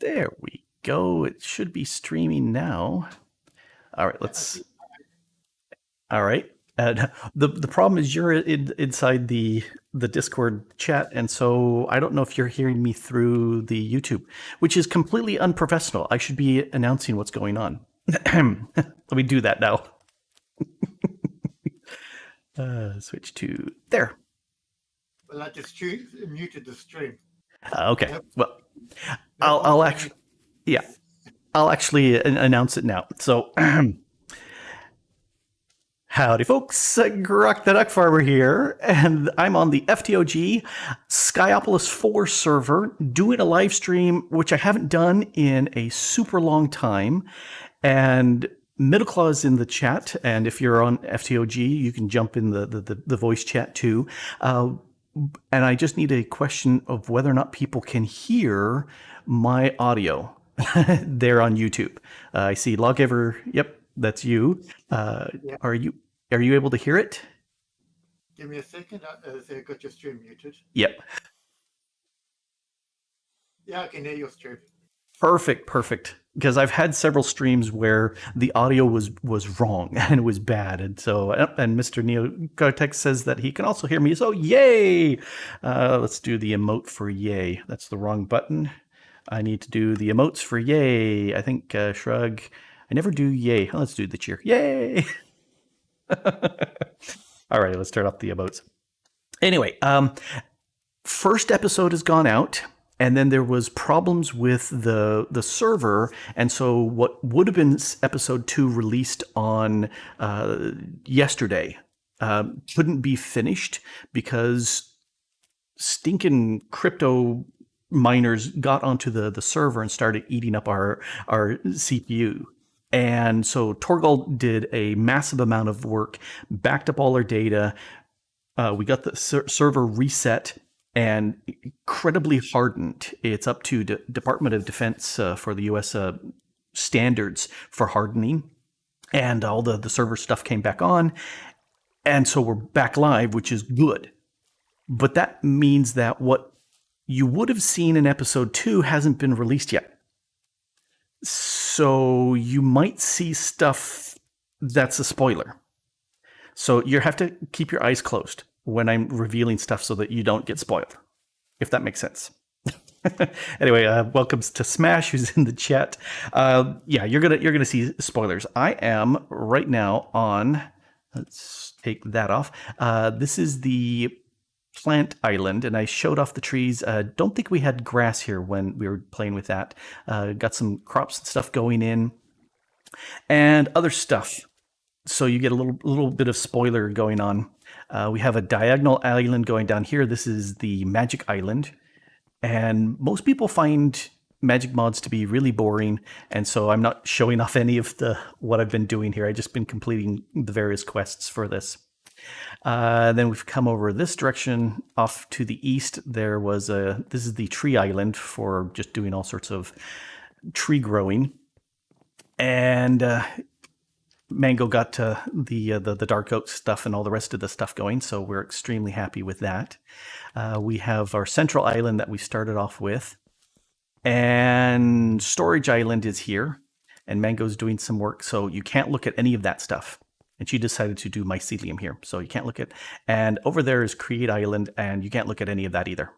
There we go. It should be streaming now. All right, let's. All right. The problem is you're inside the Discord chat, and so I don't know if you're hearing me through the YouTube, which is completely unprofessional. I should be announcing what's going on. Let me do that now. Switch to there. Well, I just muted the stream. Okay. Yep. Well, I'll actually, yeah, I'll actually announce it now. So, howdy, folks. Grok DuckFarmer here, and I'm on the FTOG Skyopolis 4 server doing a live stream, which I haven't done in a super long time. And Middleclaw is in the chat, and if you're on FTOG, you can jump in the voice chat too. And I just need a question of whether or not people can hear my audio there on YouTube. I see Loggiver. Yep, that's you. Yeah. Are you able to hear it? Give me a second. I've got your stream muted. Yep. Yeah, I can hear your stream. Perfect. Because I've had several streams where the audio was wrong and it was bad, and so Mr. Neocortex says that he can also hear me. So yay! Let's do the emote for yay. That's the wrong button. I need to do the emotes for yay. I think shrug. I never do yay. Let's do the cheer. Yay! All right, let's start off the emotes. Anyway, first episode has gone out. And then there was problems with the server, and so what would have been episode 2 released on yesterday couldn't be finished because stinking crypto miners got onto the server and started eating up our CPU. And so Torgal did a massive amount of work, backed up all our data. We got the server reset and incredibly hardened. It's up to Department of Defense for the U.S. Standards for hardening. And all the server stuff came back on. And so we're back live, which is good. But that means that what you would have seen in episode 2 hasn't been released yet. So you might see stuff that's a spoiler. So you have to keep your eyes closed when I'm revealing stuff so that you don't get spoiled, if that makes sense. Anyway, welcome to Smash, who's in the chat. Yeah, you're gonna see spoilers. I am right now on. Let's take that off. This is the plant island, and I showed off the trees. Don't think we had grass here when we were playing with that. Got some crops and stuff going in, and other stuff. So you get a little bit of spoiler going on. We have a diagonal island going down here. This is the magic island. And most people find magic mods to be really boring. And so I'm not showing off any of what I've been doing here. I've just been completing the various quests for this. Then we've come over this direction off to the east. There was this is the tree island for just doing all sorts of tree growing. And Mango got the dark oak stuff and all the rest of the stuff going, so we're extremely happy with that. We have our central island that we started off with, and storage island is here, and Mango's doing some work, so you can't look at any of that stuff. And she decided to do mycelium here, so you can't look at. And over there is create island, and you can't look at any of that either.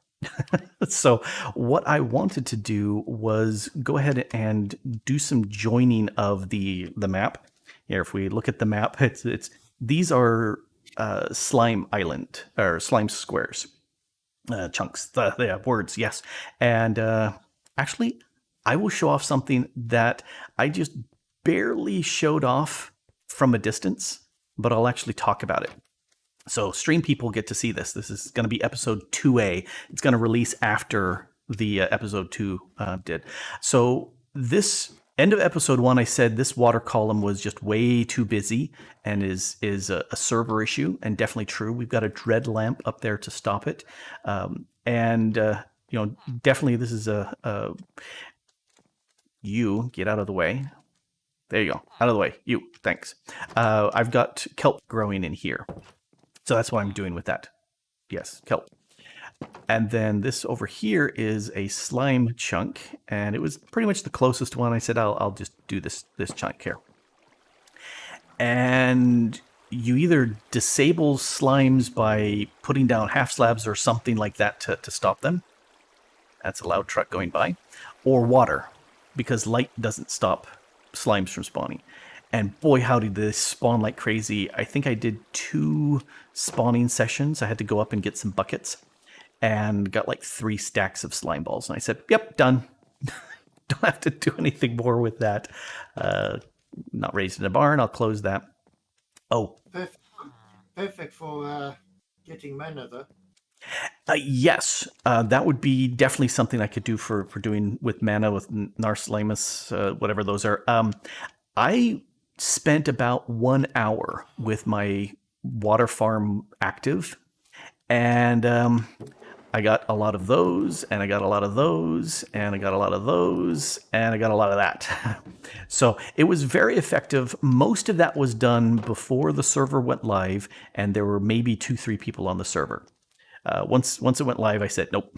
So what I wanted to do was go ahead and do some joining of the map. Here, if we look at the map, it's these are slime island or slime squares, chunks. Yeah, words, yes. And actually, I will show off something that I just barely showed off from a distance, but I'll actually talk about it. So stream people get to see this. This is going to be episode 2A. It's going to release after the episode 2 did. So this. End of episode 1, I said this water column was just way too busy and is a server issue, and definitely true. We've got a dread lamp up there to stop it, and you know, definitely this is you get out of the way. There you go, out of the way. You, thanks. I've got kelp growing in here, so that's what I'm doing with that. Yes, kelp. And then this over here is a slime chunk, and it was pretty much the closest one. I said, I'll just do this chunk here. And you either disable slimes by putting down half slabs or something like that to stop them. That's a loud truck going by. Or water, because light doesn't stop slimes from spawning. And boy, howdy, they spawn like crazy. I think I did 2 spawning sessions. I had to go up and get some buckets and got like 3 stacks of slime balls. And I said, yep, done. Don't have to do anything more with that. Not raised in a barn. I'll close that. Oh. Perfect for getting mana, though. Yes, that would be definitely something I could do for doing with mana, with Narsalimus, whatever those are. I spent about 1 hour with my water farm active, and I got a lot of those, and I got a lot of those, and I got a lot of those, and I got a lot of that. So it was very effective. Most of that was done before the server went live, and there were maybe 2-3 people on the server. Once it went live, I said, nope,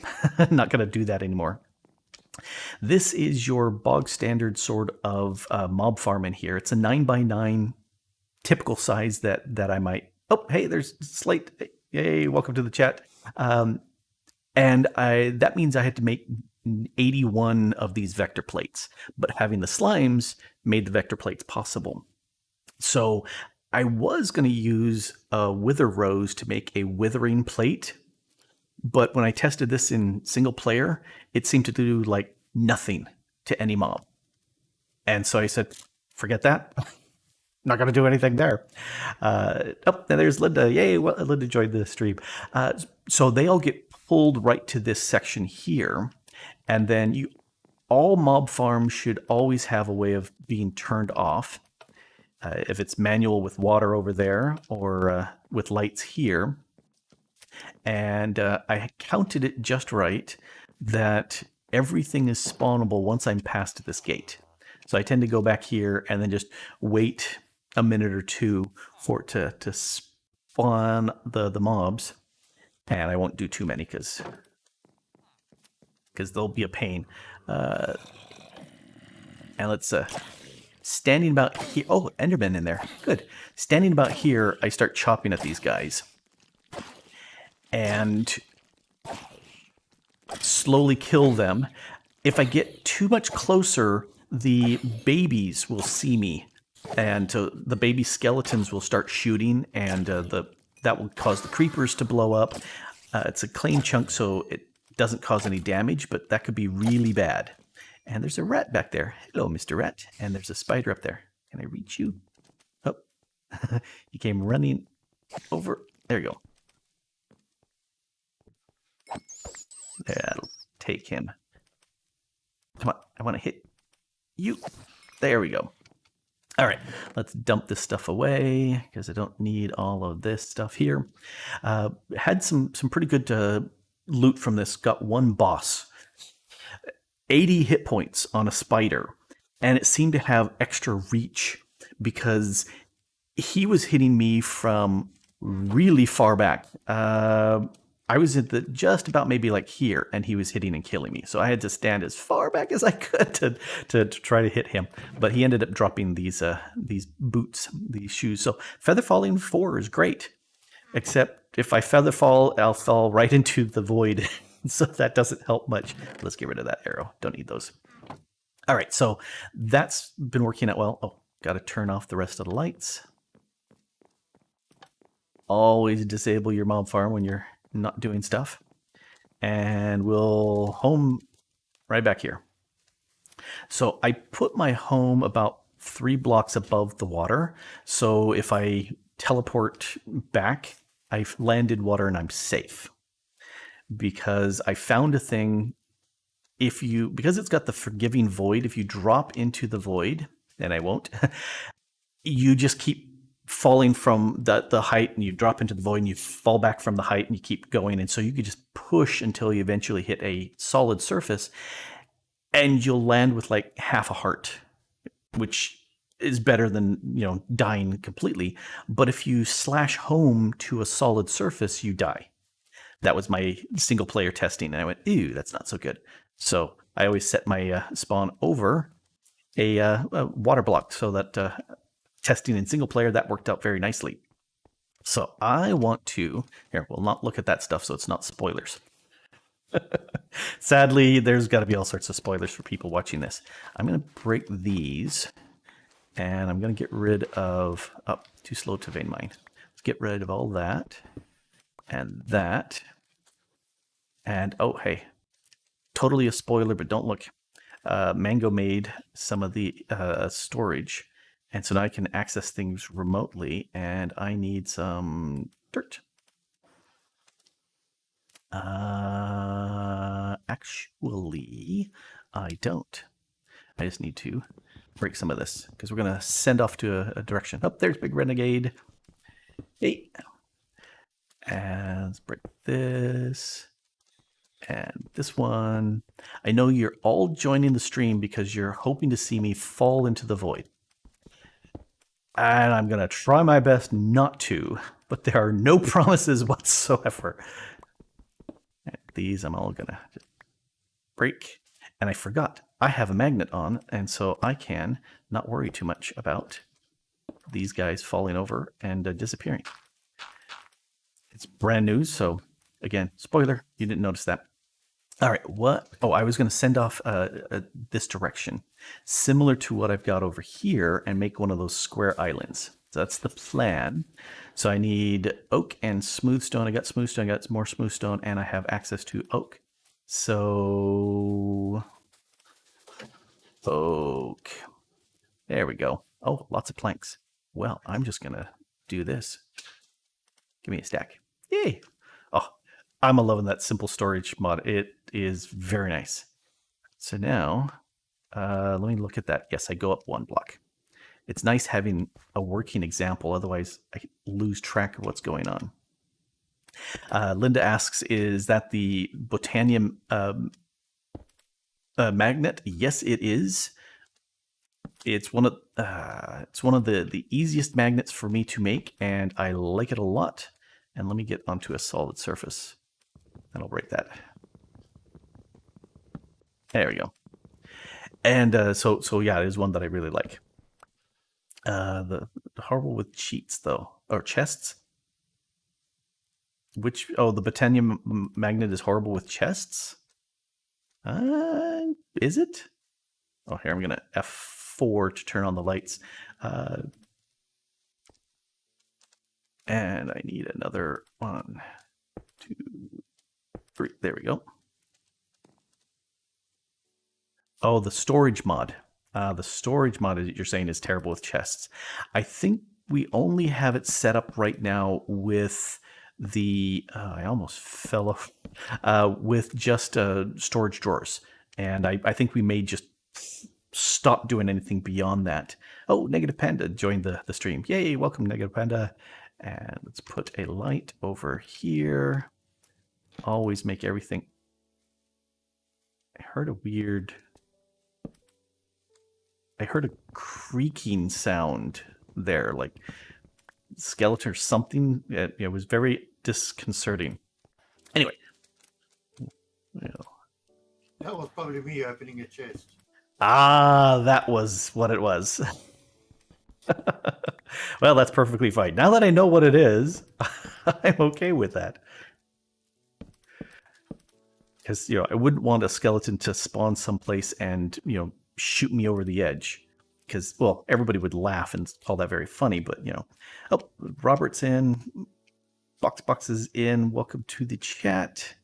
not going to do that anymore. This is your bog standard sort of mob farm in here. It's a 9x9 typical size that I might... Oh, hey, there's Slate. Yay, welcome to the chat. And that means I had to make 81 of these vector plates. But having the slimes made the vector plates possible. So I was going to use a wither rose to make a withering plate. But when I tested this in single player, it seemed to do like nothing to any mob. And so I said, forget that. Not going to do anything there. Oh, there's Linda. Yay, well, Linda joined the stream. So they all get pulled right to this section here. And then all mob farms should always have a way of being turned off. If it's manual with water over there or with lights here. And I counted it just right that everything is spawnable once I'm past this gate. So I tend to go back here and then just wait a minute or 2 for it to spawn the mobs. And I won't do too many because they'll be a pain. And let's... standing about here... Oh, Enderman in there. Good. Standing about here, I start chopping at these guys. And slowly kill them. If I get too much closer, the babies will see me, and the baby skeletons will start shooting, and that will cause the creepers to blow up. It's a clean chunk, so it doesn't cause any damage, but that could be really bad. And there's a rat back there. Hello, Mr. Rat. And there's a spider up there. Can I reach you? Oh, you came running over. There you go. That'll take him. Come on, I want to hit you. There we go. All right, let's dump this stuff away because I don't need all of this stuff here. Had some pretty good loot from this. Got 1 boss. 80 hit points on a spider. And it seemed to have extra reach because he was hitting me from really far back. I was at just about maybe like here, and he was hitting and killing me. So I had to stand as far back as I could to try to hit him. But he ended up dropping these boots, these shoes. So feather falling 4 is great, except if I feather fall, I'll fall right into the void. So that doesn't help much. Let's get rid of that arrow. Don't need those. All right, so that's been working out well. Oh, got to turn off the rest of the lights. Always disable your mob farm when you're not doing stuff. And we'll home right back here. So I put my home about 3 blocks above the water. So if I teleport back, I've landed water and I'm safe. Because I found a thing, because it's got the forgiving void, if you drop into the void, and I won't, you just keep falling from the height, and you drop into the void, and you fall back from the height, and you keep going. And so you could just push until you eventually hit a solid surface, and you'll land with like half a heart, which is better than, dying completely. But if you slash home to a solid surface, you die. That was my single player testing, and I went, ew, that's not so good. So I always set my spawn over a water block so that testing in single player, that worked out very nicely. So I want to, here, we'll not look at that stuff so it's not spoilers. Sadly, there's got to be all sorts of spoilers for people watching this. I'm going to break these, and I'm going to get rid of, oh, too slow to vein mine. Let's get rid of all that, and that, and oh, hey, totally a spoiler, but don't look. Mango made some of the storage, and so now I can access things remotely, and I need some dirt. Actually, I don't. I just need to break some of this, because we're going to send off to a direction. Oh, there's Big Renegade. Hey. And let's break this. And this one. I know you're all joining the stream because you're hoping to see me fall into the void. And I'm going to try my best not to, but there are no promises whatsoever. And these I'm all going to break. And I forgot, I have a magnet on, and so I can not worry too much about these guys falling over and disappearing. It's brand new, so again, spoiler, you didn't notice that. All right, what? Oh, I was going to send off this direction, similar to what I've got over here, and make one of those square islands. So that's the plan. So I need oak and smooth stone. I got smooth stone, I got more smooth stone, and I have access to oak. So oak. There we go. Oh, lots of planks. Well, I'm just going to do this. Give me a stack. Yay. Oh, I'm loving that simple storage mod. It is very nice. So now, let me look at that. Yes, I go up one block. It's nice having a working example. Otherwise, I lose track of what's going on. Linda asks, is that the Botania magnet? Yes, it is. It's one of the easiest magnets for me to make, and I like it a lot. And let me get onto a solid surface, and I'll break that. There we go. And so yeah, it is one that I really like. The horrible with cheats though, or chests. Which the Botania magnet is horrible with chests. Is it? Oh, here I'm gonna F4 to turn on the lights. And I need another 1, 2, 3. There we go. Oh, the storage mod. The storage mod, you're saying, is terrible with chests. I think we only have it set up right now with the... I almost fell off. With just storage drawers. And I think we may just stop doing anything beyond that. Oh, Negative Panda joined the stream. Yay, welcome, Negative Panda. And let's put a light over here. Always make everything... I heard a creaking sound there, like skeleton or something. It was very disconcerting. Anyway. That was probably me opening a chest. Ah, that was what it was. Well, that's perfectly fine. Now that I know what it is, I'm okay with that. Because, I wouldn't want a skeleton to spawn someplace and, shoot me over the edge. Because, well, everybody would laugh and call that very funny, but, Oh, Robert's in. Box is in. Welcome to the chat.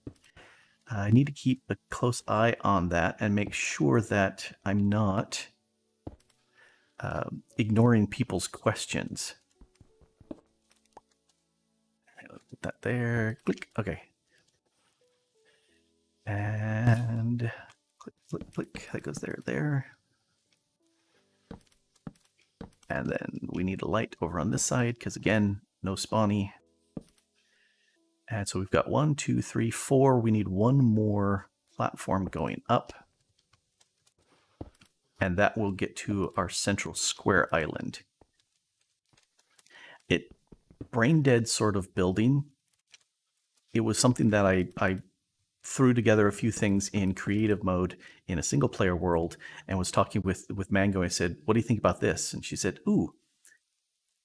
I need to keep a close eye on that and make sure that I'm not ignoring people's questions. Put that there. Click. Okay. And click. That goes there. And then we need a light over on this side because, again, no spawny. And so we've got 1, 2, 3, 4. We need one more platform going up. And that will get to our central square island. Brain dead sort of building it was something that I threw together a few things in creative mode in a single player world and was talking with Mango. I said, what do you think about this? And she said, ooh,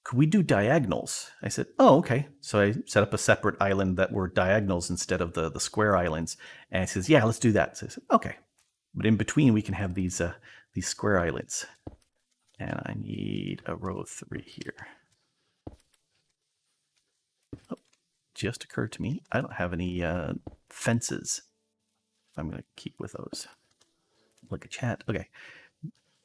could we do diagonals? I said, oh, okay. So I set up a separate island that were diagonals instead of the square islands. And he says, yeah, let's do that. So I said, okay. But in between, we can have these square islands. And I need a row 3 here. Oh, just occurred to me, I don't have any fences. I'm going to keep with those. Look at chat. Okay.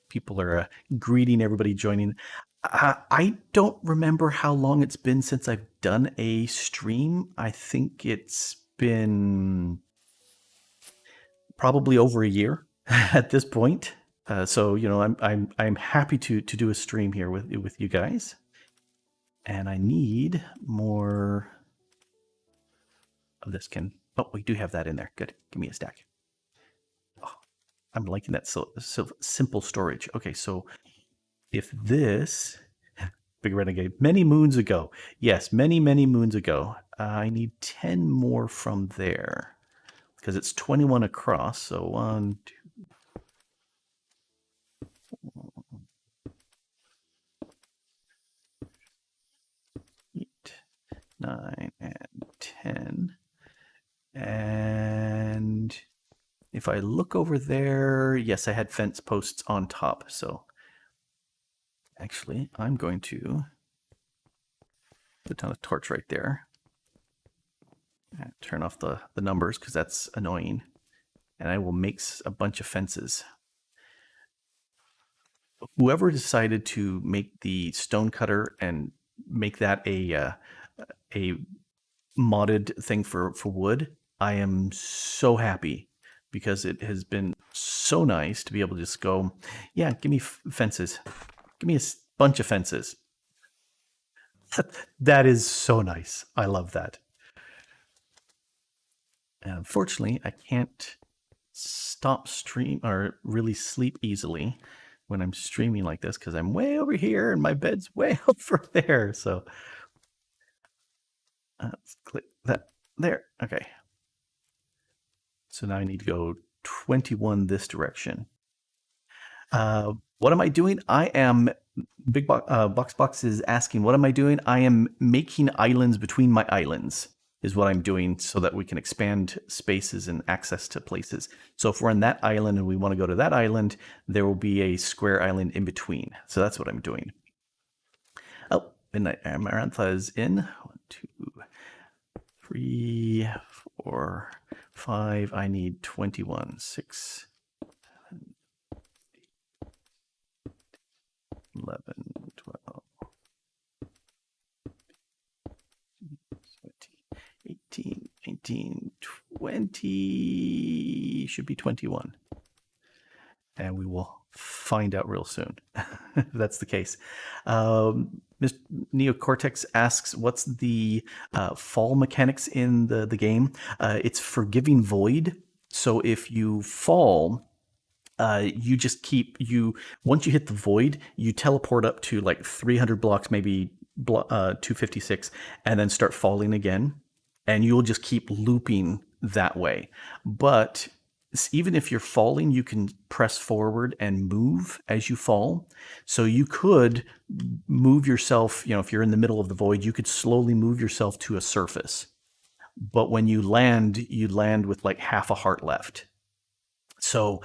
People are greeting everybody joining. I don't remember how long it's been since I've done a stream. I think it's been probably over a year at this point. So you know, I'm happy to do a stream here with you guys. And I need more of this. Oh, we do have that in there. Good. Give me a stack. Oh, I'm liking that so simple storage. Okay, so if this Big Renegade many moons ago, yes, many moons ago, I need 10 more from there because it's 21 across. So 1, 2, 8, 9, and 10. And if I look over there, yes, I had fence posts on top. So actually, I'm going to put down a torch right there. And turn off the numbers because that's annoying. And I will make a bunch of fences. Whoever decided to make the stone cutter and make that a modded thing for wood, I am so happy because it has been so nice to be able to just go, yeah, give me fences. Give me a bunch of fences. That is so nice. I love that. And unfortunately, I can't stop stream or really sleep easily when I'm streaming like this because I'm way over here and my bed's way over there. So let's click that there. Okay. So now I need to go 21 this direction. What am I doing? I am Box is asking, what am I doing? I am making islands between my islands is what I'm doing so that we can expand spaces and access to places. So if we're on that island and we want to go to that island, there will be a square island in between. So that's what I'm doing. Oh, Midnight Amarantha is in. 1, 2, 3, 4, 5. I need 21. 6, 11, 12, 18, 19, 20. Should be 21. And we will find out real soon if that's the case. Mr. Neocortex asks, what's the fall mechanics in the game? It's forgiving void. So if you fall, you just once you hit the void, you teleport up to like 300 blocks, maybe 256, and then start falling again. And you'll just keep looping that way. But even if you're falling, you can press forward and move as you fall. So you could move yourself, if you're in the middle of the void, you could slowly move yourself to a surface. But when you land with like half a heart left. So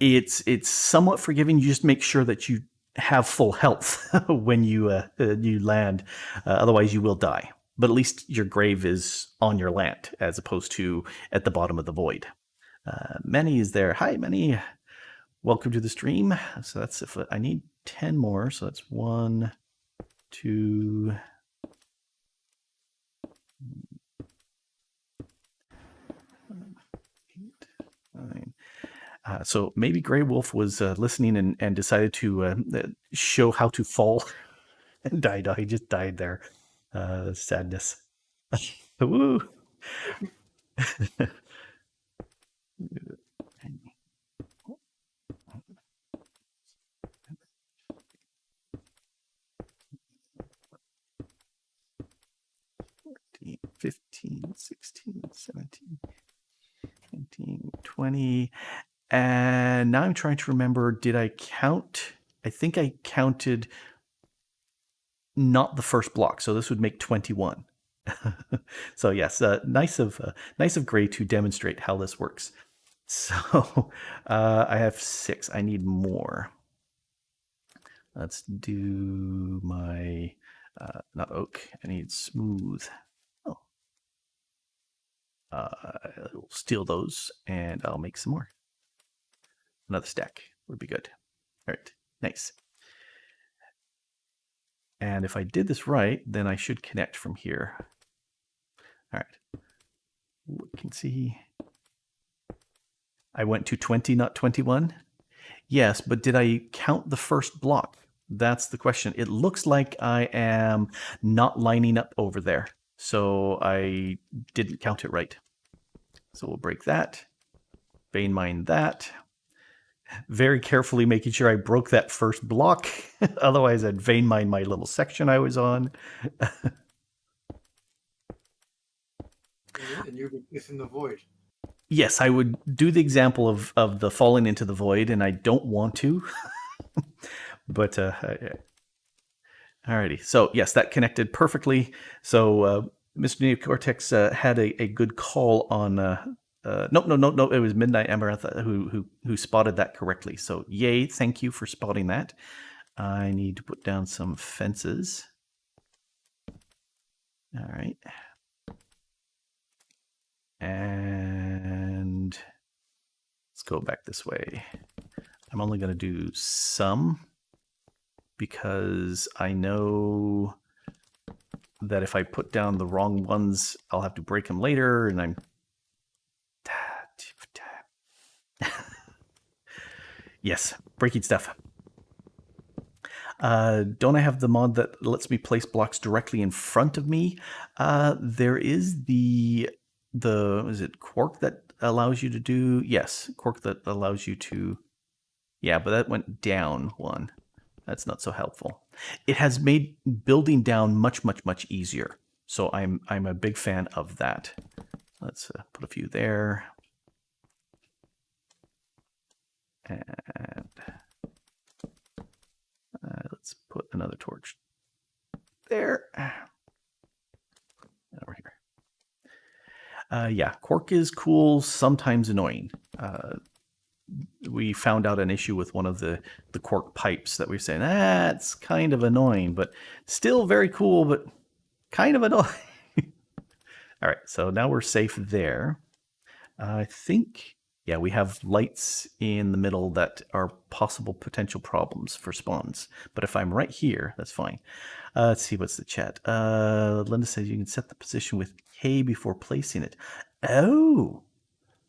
it's somewhat forgiving. You just make sure that you have full health when you land. Otherwise, you will die. But at least your grave is on your land as opposed to at the bottom of the void. Manny is there. Hi, Manny. Welcome to the stream. So that's if I need 10 more. So that's 1, 2, 8, 9. So maybe Grey Wolf was listening and decided to show how to fall and died. He just died there. Sadness. Woo! 14, 15, 16, 17, 19, 20. And now I'm trying to remember, did I count? I think I counted not the first block, so this would make 21. So yes, nice of Gray to demonstrate how this works. So I have 6. I need more. Let's do my not oak. I need smooth. Oh, I'll steal those and I'll make some more. Another stack would be good. All right, nice. And if I did this right, then I should connect from here. All right. We can see I went to 20, not 21. Yes, but did I count the first block? That's the question. It looks like I am not lining up over there. So I didn't count it right. So we'll break that. Vein mine that. Very carefully making sure I broke that first block. Otherwise, I'd vein mine my little section I was on. And you'd be kissing the void. Yes, I would do the example of the falling into the void, and I don't want to. But alrighty. So yes, that connected perfectly. So Mr. Neocortex had a good call on. No. It was Midnight Amaranth who spotted that correctly. So yay! Thank you for spotting that. I need to put down some fences. All right. And let's go back this way. I'm only going to do some because I know that if I put down the wrong ones, I'll have to break them later, and I'm... Yes, breaking stuff. Don't I have the mod that lets me place blocks directly in front of me? There is the is it Quark that allows you to do? Yes, Quark that allows you to. Yeah, but that went down one. That's not so helpful. It has made building down much easier. So I'm a big fan of that. Let's put a few there. And let's put another torch there. Over here. Yeah, Quark is cool, sometimes annoying. We found out an issue with one of the Quark pipes that we were saying, it's kind of annoying, but still very cool, but kind of annoying. All right, so now we're safe there. I think, yeah, we have lights in the middle that are possible potential problems for spawns. But if I'm right here, that's fine. Let's see, what's the chat? Linda says you can set the position with K before placing it. Oh,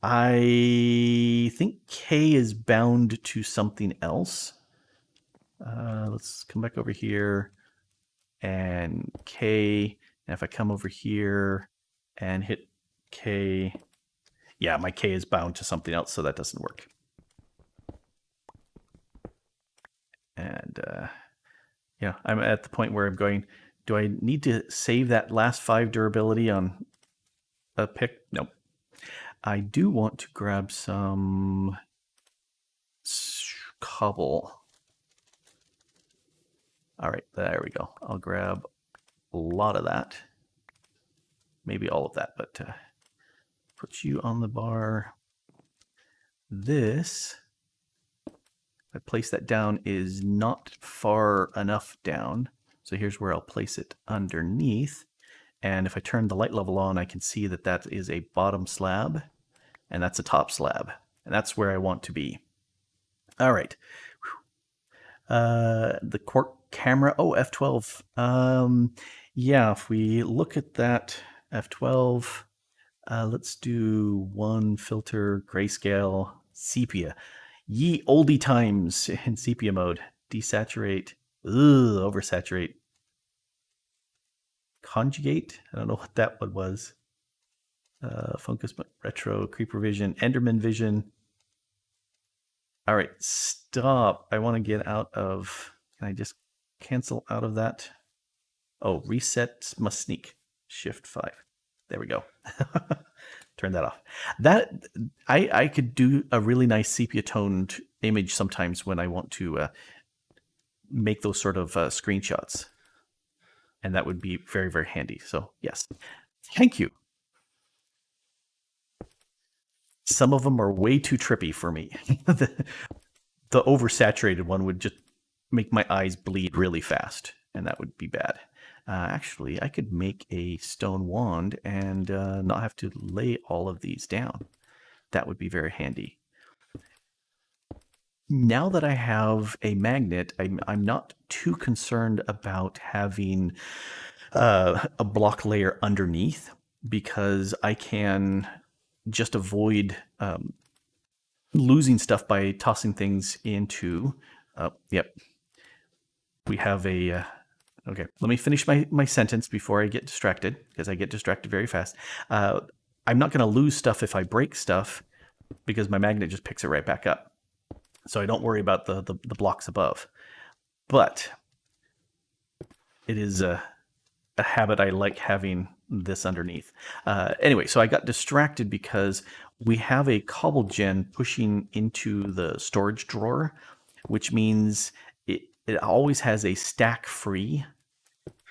I think K is bound to something else. Let's come back over here and K. And if I come over here and hit K, yeah, my K is bound to something else, so that doesn't work. And yeah, I'm at the point where I'm going, do I need to save that last 5 durability on a pick? Nope. I do want to grab some cobble. All right, there we go. I'll grab a lot of that. Maybe all of that, but put you on the bar. This, if I place that down, is not far enough down. So here's where I'll place it underneath. And if I turn the light level on, I can see that that is a bottom slab, and that's a top slab. And that's where I want to be. All right. The Quark camera. Oh, F12. Yeah, if we look at that F12, let's do one filter, grayscale, sepia. Ye oldie times in sepia mode. Desaturate. Oversaturate. Conjugate. I don't know what that one was. Focus retro, creeper vision, Enderman vision. All right, stop. I want to get out of. Can I just cancel out of that? Oh, reset must sneak. Shift 5. There we go. Turn that off. That I could do a really nice sepia toned image sometimes when I want to make those sort of screenshots, and that would be very, very handy. So yes, thank you. Some of them are way too trippy for me. The oversaturated one would just make my eyes bleed really fast, and that would be bad. Actually, I could make a stone wand and not have to lay all of these down. That would be very handy. Now that I have a magnet, I'm not too concerned about having a block layer underneath, because I can just avoid losing stuff by tossing things into. Yep. We have a. Okay, let me finish my sentence before I get distracted, because I get distracted very fast. I'm not going to lose stuff if I break stuff, because my magnet just picks it right back up. So I don't worry about the blocks above. But it is a habit I like having this underneath. Anyway, so I got distracted because we have a cobble gen pushing into the storage drawer, which means it always has a stack free.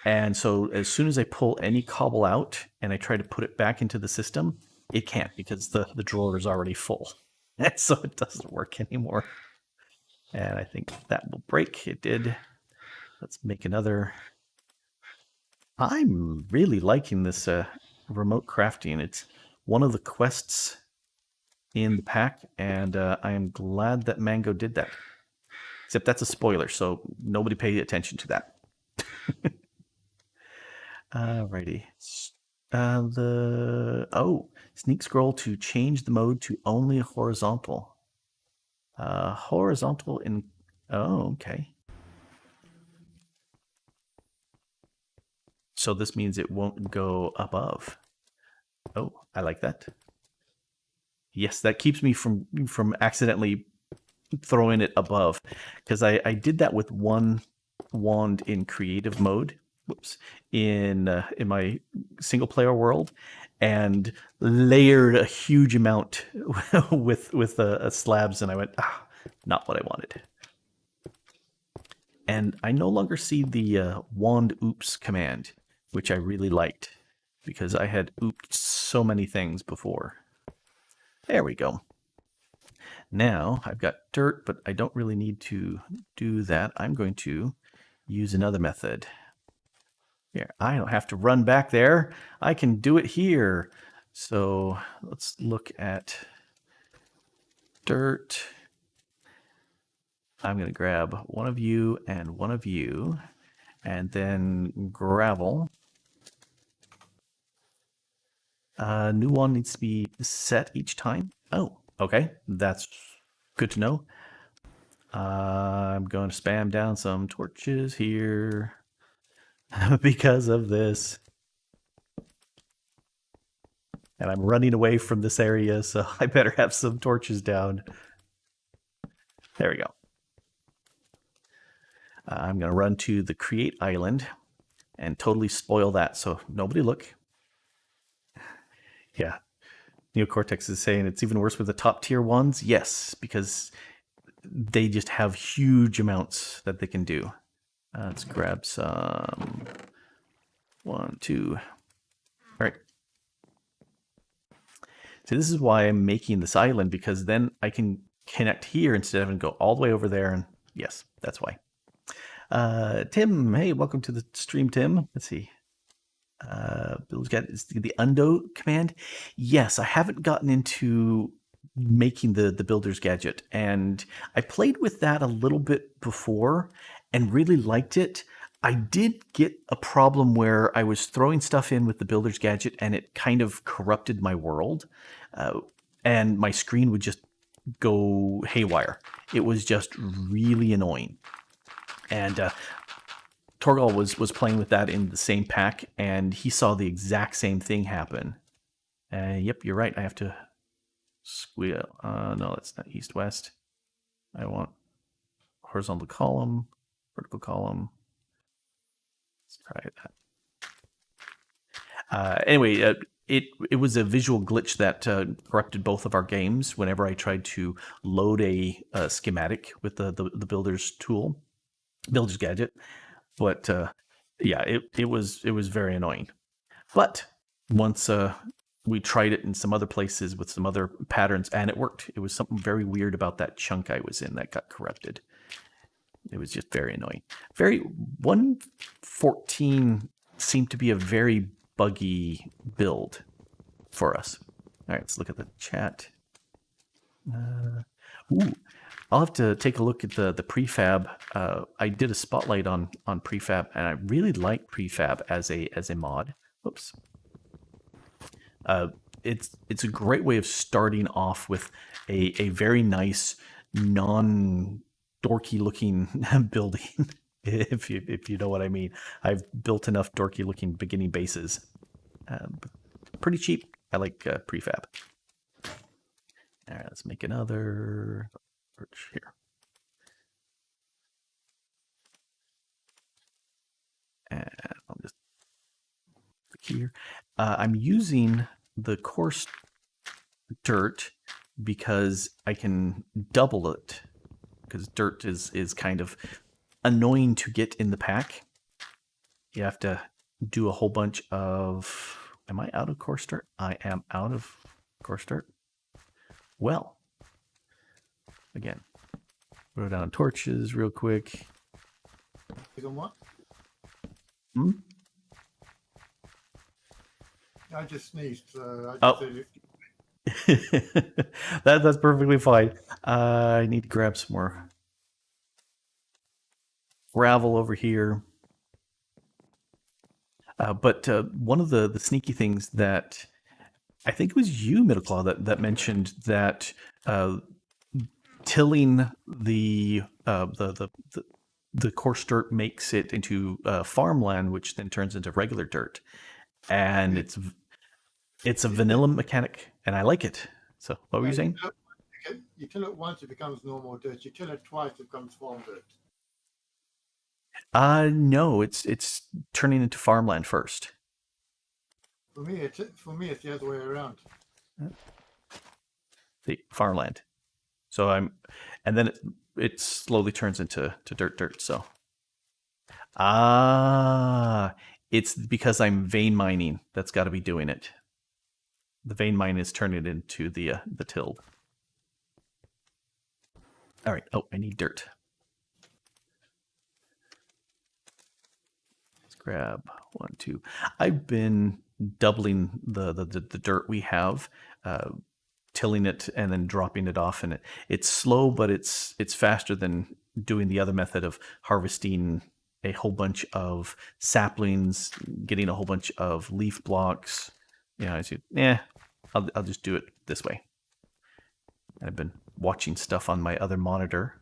And so as soon as I pull any cobble out and I try to put it back into the system, it can't, because the drawer is already full. And so it doesn't work anymore. And I think that will break. It did. Let's make another. I'm really liking this remote crafting. It's one of the quests in the pack, and I am glad that Mango did that. Except that's a spoiler, so nobody paid attention to that. Alrighty. Sneak scroll to change the mode to only horizontal. Horizontal in. Oh, okay. So this means it won't go above. Oh, I like that. Yes, that keeps me from accidentally throwing it above, because I did that with one wand in creative mode. Whoops, in my single player world, and layered a huge amount with slabs, and I went, not what I wanted. And I no longer see the wand oops command, which I really liked, because I had ooped so many things before. There we go. Now I've got dirt, but I don't really need to do that. I'm going to use another method. Here, I don't have to run back there. I can do it here. So let's look at dirt. I'm going to grab one of you and one of you, and then gravel. New one needs to be set each time. Oh, okay. That's good to know. I'm going to spam down some torches here because of this. And I'm running away from this area, so I better have some torches down. There we go. I'm going to run to the create island and totally spoil that, so nobody look. Yeah. Neocortex is saying it's even worse with the top tier ones. Yes, because they just have huge amounts that they can do. Let's grab some. 1, 2. All right. So this is why I'm making this island, because then I can connect here instead of having to go all the way over there. And yes, that's why. Tim, hey, welcome to the stream, Tim. Let's see. Bill's got the undo command. Yes, I haven't gotten into making the builder's gadget, and I played with that a little bit before and really liked it. I did get a problem where I was throwing stuff in with the builder's gadget and it kind of corrupted my world, and my screen would just go haywire. It was just really annoying. And Torgal was playing with that in the same pack, and he saw the exact same thing happen. Yep, you're right. I have to squeal. No, that's not east-west. I want horizontal column, vertical column. Let's try that. Anyway, it was a visual glitch that corrupted both of our games whenever I tried to load a schematic with the builder's tool, builder's gadget. But yeah, it was very annoying. But once we tried it in some other places with some other patterns, and it worked. It was something very weird about that chunk I was in that got corrupted. It was just very annoying. 1.14 seemed to be a very buggy build for us. All right, let's look at the chat. Ooh, I'll have to take a look at the prefab. I did a spotlight on prefab, and I really like prefab as a mod. Whoops. It's a great way of starting off with a very nice non-dorky looking building. if you know what I mean. I've built enough dorky looking beginning bases. Pretty cheap. I like prefab. All right, let's make another search here. And I'll just click here. I'm using the coarse dirt because I can double it, because dirt is kind of annoying to get in the pack. You have to do a whole bunch of... Am I out of coarse dirt? I am out of coarse dirt. Well, again, throw down torches real quick. You what? Hmm? I just sneezed. So I just That's perfectly fine. I need to grab some more gravel over here. But one of the sneaky things that I think it was you, Middleclaw, that mentioned that tilling the coarse dirt makes it into farmland, which then turns into regular dirt, and it's a vanilla mechanic, and I like it. So, what were you saying? You till it once, it becomes normal dirt. You till it twice, it becomes farm dirt. No, it's turning into farmland first. For me, it's the other way around. The farmland. So and then it slowly turns into dirt. So, it's because I'm vein mining. That's got to be doing it. The vein mine is turning it into the tilled. All right. Oh, I need dirt. Let's grab 1, 2. I've been doubling the dirt we have, tilling it and then dropping it off, and it's slow, but it's faster than doing the other method of harvesting a whole bunch of saplings, getting a whole bunch of leaf blocks. You know, I'll just do it this way. And I've been watching stuff on my other monitor.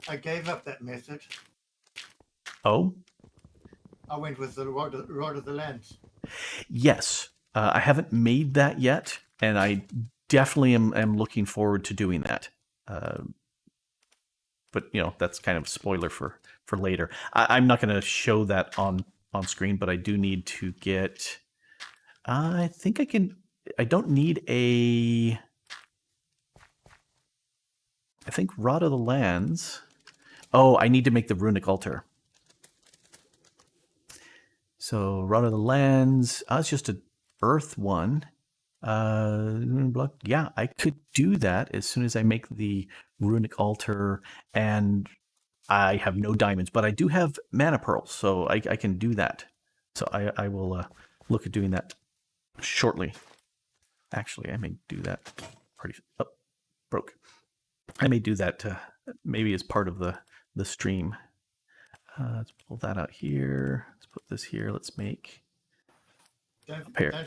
I gave up that method. Oh? I went with the rod of the lands. Yes. I haven't made that yet, and I definitely am looking forward to doing that. But, that's kind of a spoiler for later. I'm not going to show that on screen, but I do need to get... I think I can... I don't need a... I think Rod of the Lands... Oh, I need to make the runic altar. So, Rod of the Lands... it's just an earth one. Yeah, I could do that as soon as I make the runic altar, and I have no diamonds, but I do have mana pearls, so I can do that. So I will look at doing that shortly. Actually, I may do that. Broke. I may do that maybe as part of the stream. Let's pull that out here. Let's put this here. Let's make a pair. Don't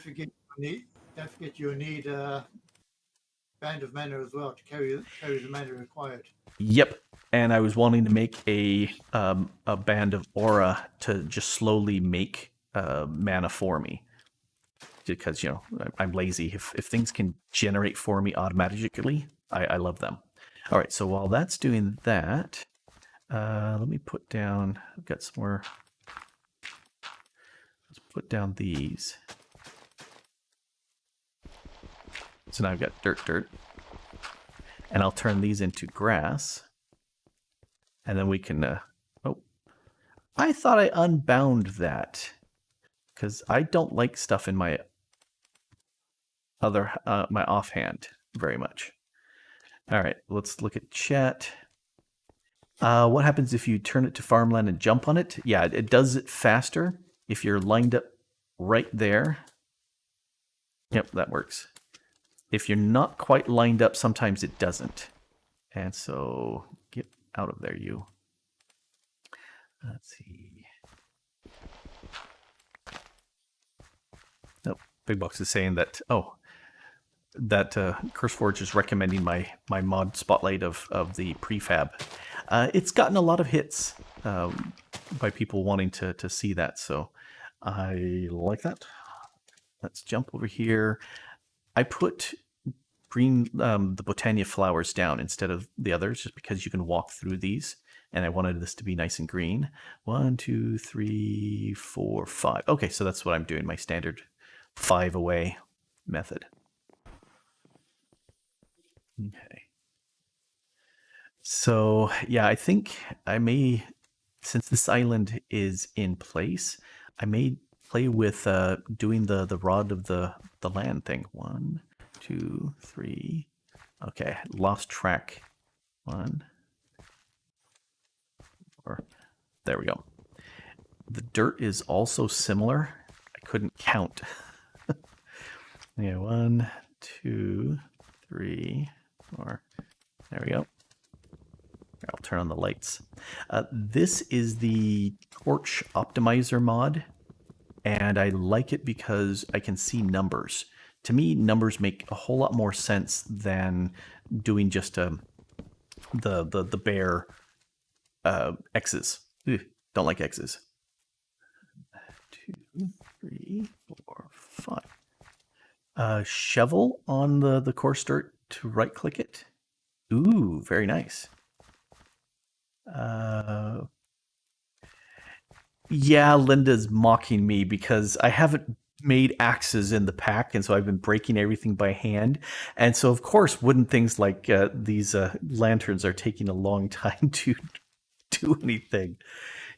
forget you need a band of mana as well to carry the mana required. Yep. And I was wanting to make a band of aura to just slowly make mana for me. Because, I'm lazy. If things can generate for me automatically, I love them. All right, so while that's doing that, let me put down, I've got some more. Let's put down these. So now I've got dirt. And I'll turn these into grass. And then we can... oh, I thought I unbound that. Because I don't like stuff in my my offhand very much. All right, let's look at chat. What happens if you turn it to farmland and jump on it? Yeah, it does it faster if you're lined up right there. Yep, that works. If you're not quite lined up, sometimes it doesn't. And so get out of there, you. Let's see. Nope, Big Box is saying that, that CurseForge is recommending my mod spotlight of the prefab. It's gotten a lot of hits by people wanting to see that, so I like that. Let's jump over here. I put green the Botania flowers down instead of the others, just because you can walk through these, and I wanted this to be nice and green. 1, 2, 3, 4, 5. Okay, so that's what I'm doing, my standard 5 away method. Okay. So yeah, I think I may, since this island is in place, I may play with doing the rod of the land thing. 1, 2, 3. Okay, lost track. 1. Or there we go. The dirt is also similar. I couldn't count. Yeah, 1, 2, 3, 4. There we go. I'll turn on the lights. This is the torch optimizer mod, and I like it because I can see numbers. To me, numbers make a whole lot more sense than doing just the bare X's. Ugh, don't like X's. 2, 3, 4, 5. Shovel on the coarse dirt to right click it. Ooh, very nice. Yeah, Linda's mocking me because I haven't made axes in the pack, and so I've been breaking everything by hand. And so, of course, wooden things like these lanterns are taking a long time to do anything.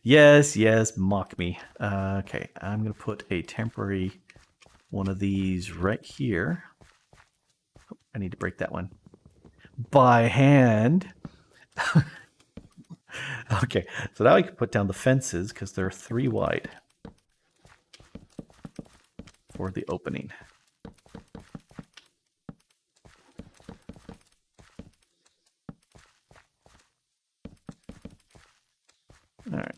Yes, mock me. Okay, I'm going to put a temporary one of these right here. Oh, I need to break that one. By hand. Okay, so now I can put down the fences because they're 3 wide for the opening. All right.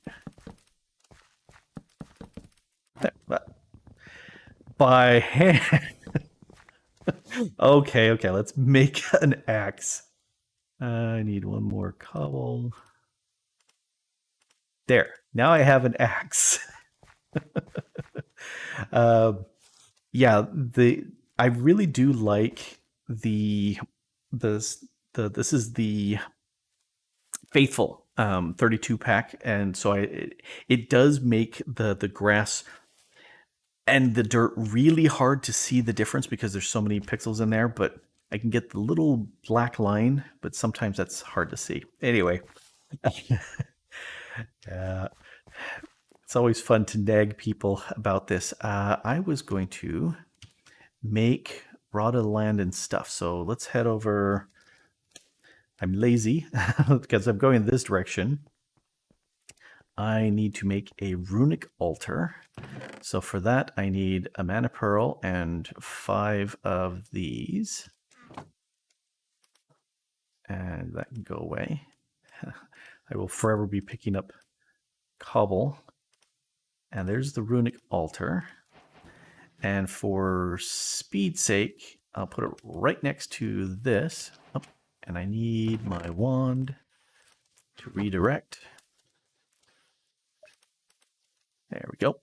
By hand. Okay, let's make an axe. I need one more cobble. There. Now I have an axe. Yeah, I really do like this is the Faithful 32 pack, and so it does make the grass and the dirt really hard to see the difference because there's so many pixels in there, but I can get the little black line, but sometimes that's hard to see. Anyway. It's always fun to nag people about this. I was going to make rod of land and stuff. So let's head over. I'm lazy because I'm going this direction. I need to make a runic altar. So for that, I need a mana pearl and 5 of these. And that can go away. I will forever be picking up cobble. And there's the runic altar. And for speed's sake, I'll put it right next to this. Oh, and I need my wand to redirect. There we go.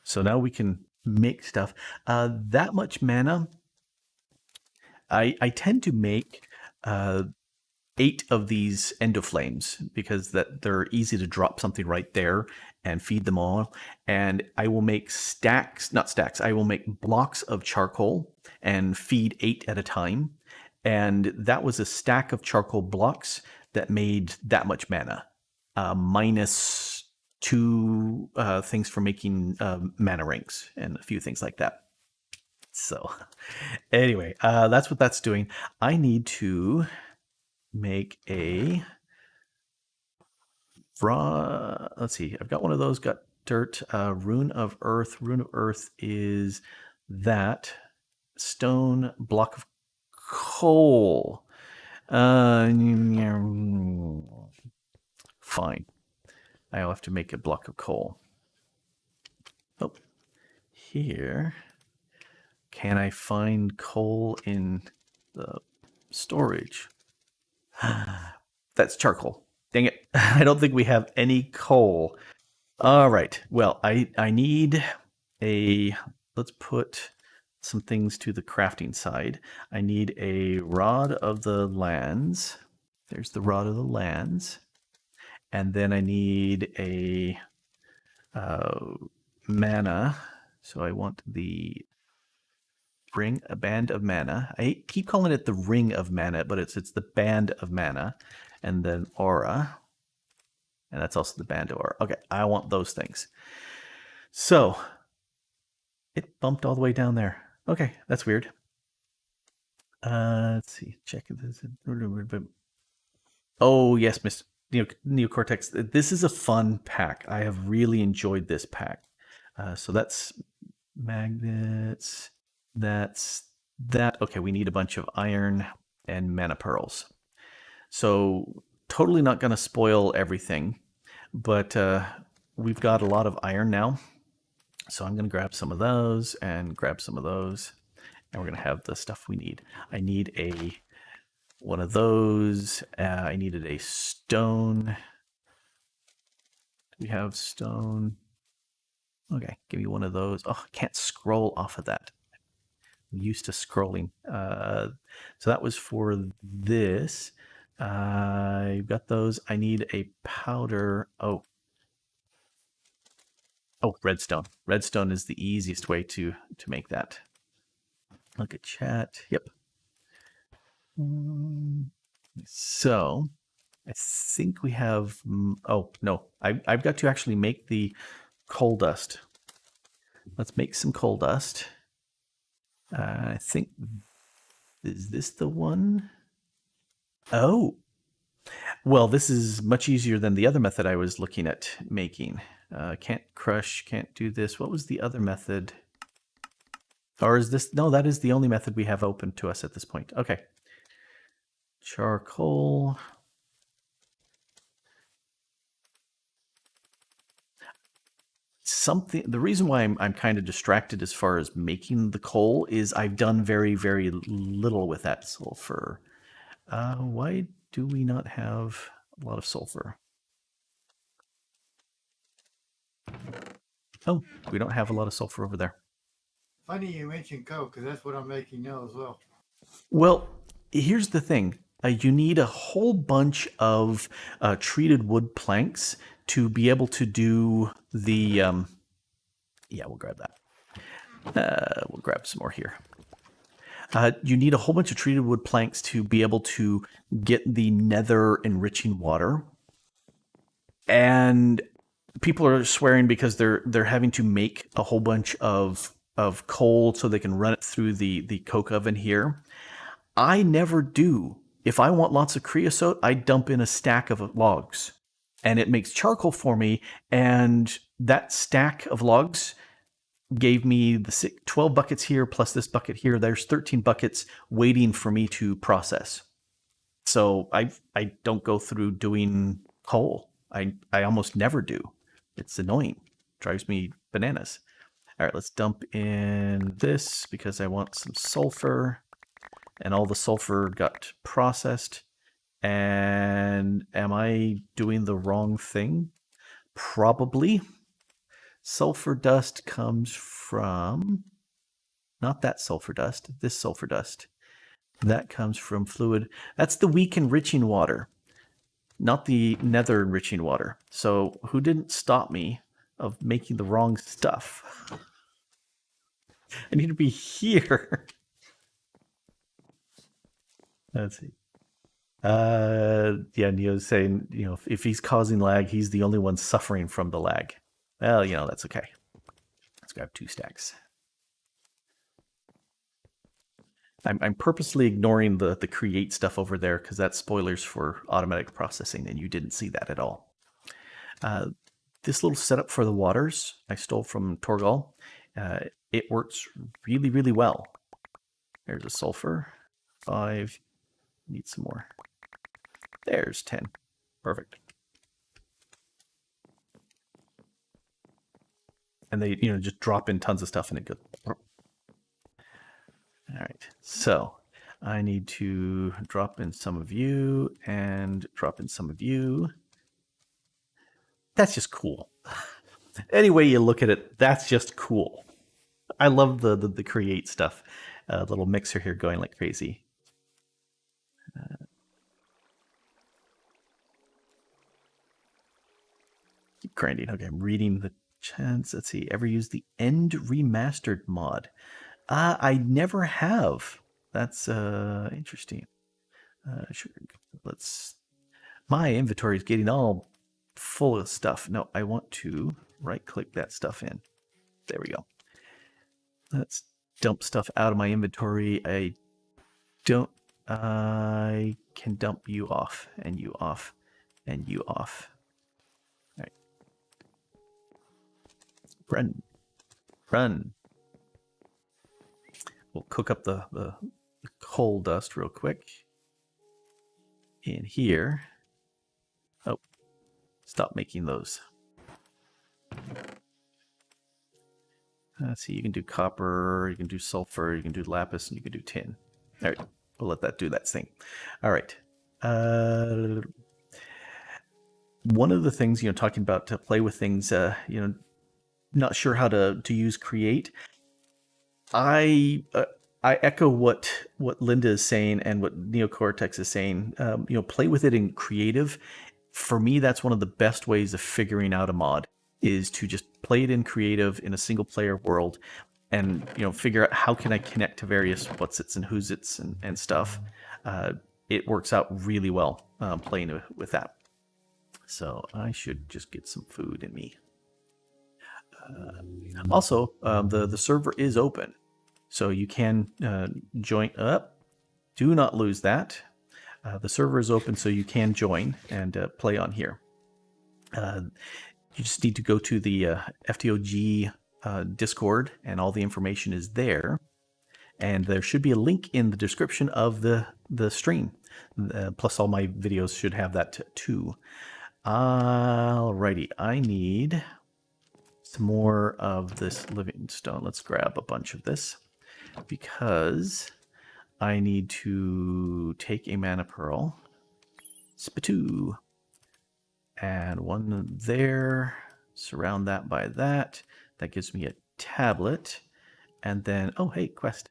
So now we can make stuff. That much mana, I tend to make 8 of these endoflames because they're easy to drop something right there and feed them all. And I will make I will make blocks of charcoal and feed 8 at a time. And that was a stack of charcoal blocks that made that much mana, minus 2 things for making mana rings and a few things like that. So anyway, that's what that's doing. I need to make a raw. Let's see. I've got one of those. Got dirt. Rune of Earth. Rune of Earth is that stone block of coal. Fine. I'll have to make a block of coal. Oh, here. Can I find coal in the storage? That's charcoal. Dang it. I don't think we have any coal. All right. Well, I need a... Let's put some things to the crafting side. I need a rod of the lands. There's the rod of the lands. And then I need a mana. So I want the ring, a band of mana. I keep calling it the ring of mana, but it's the band of mana. And then aura. And that's also the band of aura. Okay, I want those things. So it bumped all the way down there. Okay, that's weird. Let's see. Check this. Oh, yes, Miss Neocortex. This is a fun pack. I have really enjoyed this pack. So that's magnets. That's that. Okay, we need a bunch of iron and mana pearls. So totally not going to spoil everything, but we've got a lot of iron now. So I'm going to grab some of those and grab some of those, and we're going to have the stuff we need. I need one of those. I needed a stone. Do we have stone? Okay, give me one of those. Oh, I can't scroll off of that. I'm used to scrolling. So that was for this. I've got those. I need a powder. Oh, redstone. Redstone is the easiest way to make that. Look at chat. Yep. So I think we have. Oh no, I've got to actually make the coal dust. Let's make some coal dust. I think, is this the one? Oh, well, this is much easier than the other method I was looking at making. Can't crush, can't do this. What was the other method? Or is this? No, that is the only method we have open to us at this point. Okay. Charcoal. The reason why I'm kind of distracted as far as making the coal is I've done very, very little with that sulfur. Why do we not have a lot of sulfur? Oh, we don't have a lot of sulfur over there. Funny you mentioned coal, because that's what I'm making now as well. Well, here's the thing. You need a whole bunch of treated wood planks to be able to do the... yeah, we'll grab that. We'll grab some more here. You need a whole bunch of treated wood planks to be able to get the nether enriching water. And people are swearing because they're having to make a whole bunch of coal so they can run it through the coke oven here. I never do. If I want lots of creosote, I dump in a stack of logs, and it makes charcoal for me. And that stack of logs gave me the 12 buckets here plus this bucket here. There's 13 buckets waiting for me to process. So I don't go through doing coal. I almost never do. It's annoying. Drives me bananas. All right, let's dump in this because I want some sulfur. And all the sulfur got processed. And am I doing the wrong thing? Probably. Sulfur dust comes from, not that sulfur dust, this sulfur dust. That comes from fluid. That's the weak enriching water, not the nether enriching water. So who didn't stop me of making the wrong stuff? I need to be here. Let's see. Yeah, Neo's saying, if he's causing lag, he's the only one suffering from the lag. Well, that's okay. Let's grab 2 stacks. I'm purposely ignoring the create stuff over there because that's spoilers for automatic processing, and you didn't see that at all. This little setup for the waters I stole from Torgal. It works really, really well. There's a sulfur. 5. Need some more. There's 10. Perfect. And they, just drop in tons of stuff and it goes. All right. So I need to drop in some of you and drop in some of you. That's just cool. Any way you look at it, that's just cool. I love the create stuff. Little mixer here going like crazy. Keep grinding. Okay, I'm reading the chance. Let's see. Ever use the End Remastered mod? I never have. That's interesting. Sure. My inventory is getting all full of stuff. No, I want to right-click that stuff in. There we go. Let's dump stuff out of my inventory. I can dump you off, and you off, and you off. All right. Run. We'll cook up the coal dust real quick. In here. Oh, stop making those. Let's see, you can do copper, you can do sulfur, you can do lapis, and you can do tin. All right, we'll let that do that thing. All right. One of the things, talking about to play with things, not sure how to use create. I echo what Linda is saying and what Neocortex is saying. Play with it in creative. For me, that's one of the best ways of figuring out a mod is to just play it in creative in a single player world and figure out how can I connect to various what's its and who's its and stuff. It works out really well playing with that. So I should just get some food in me. Also, the server is open, so you can join up. Do not lose that. The server is open, so you can join and play on here. You just need to go to the FTOG Discord, and all the information is there. And there should be a link in the description of the stream. Plus, all my videos should have that too. Alrighty, I need some more of this living stone. Let's grab a bunch of this because I need to take a mana pearl. Spitoo. And one there. Surround that by that. That gives me a tablet. And then, oh, hey, quest.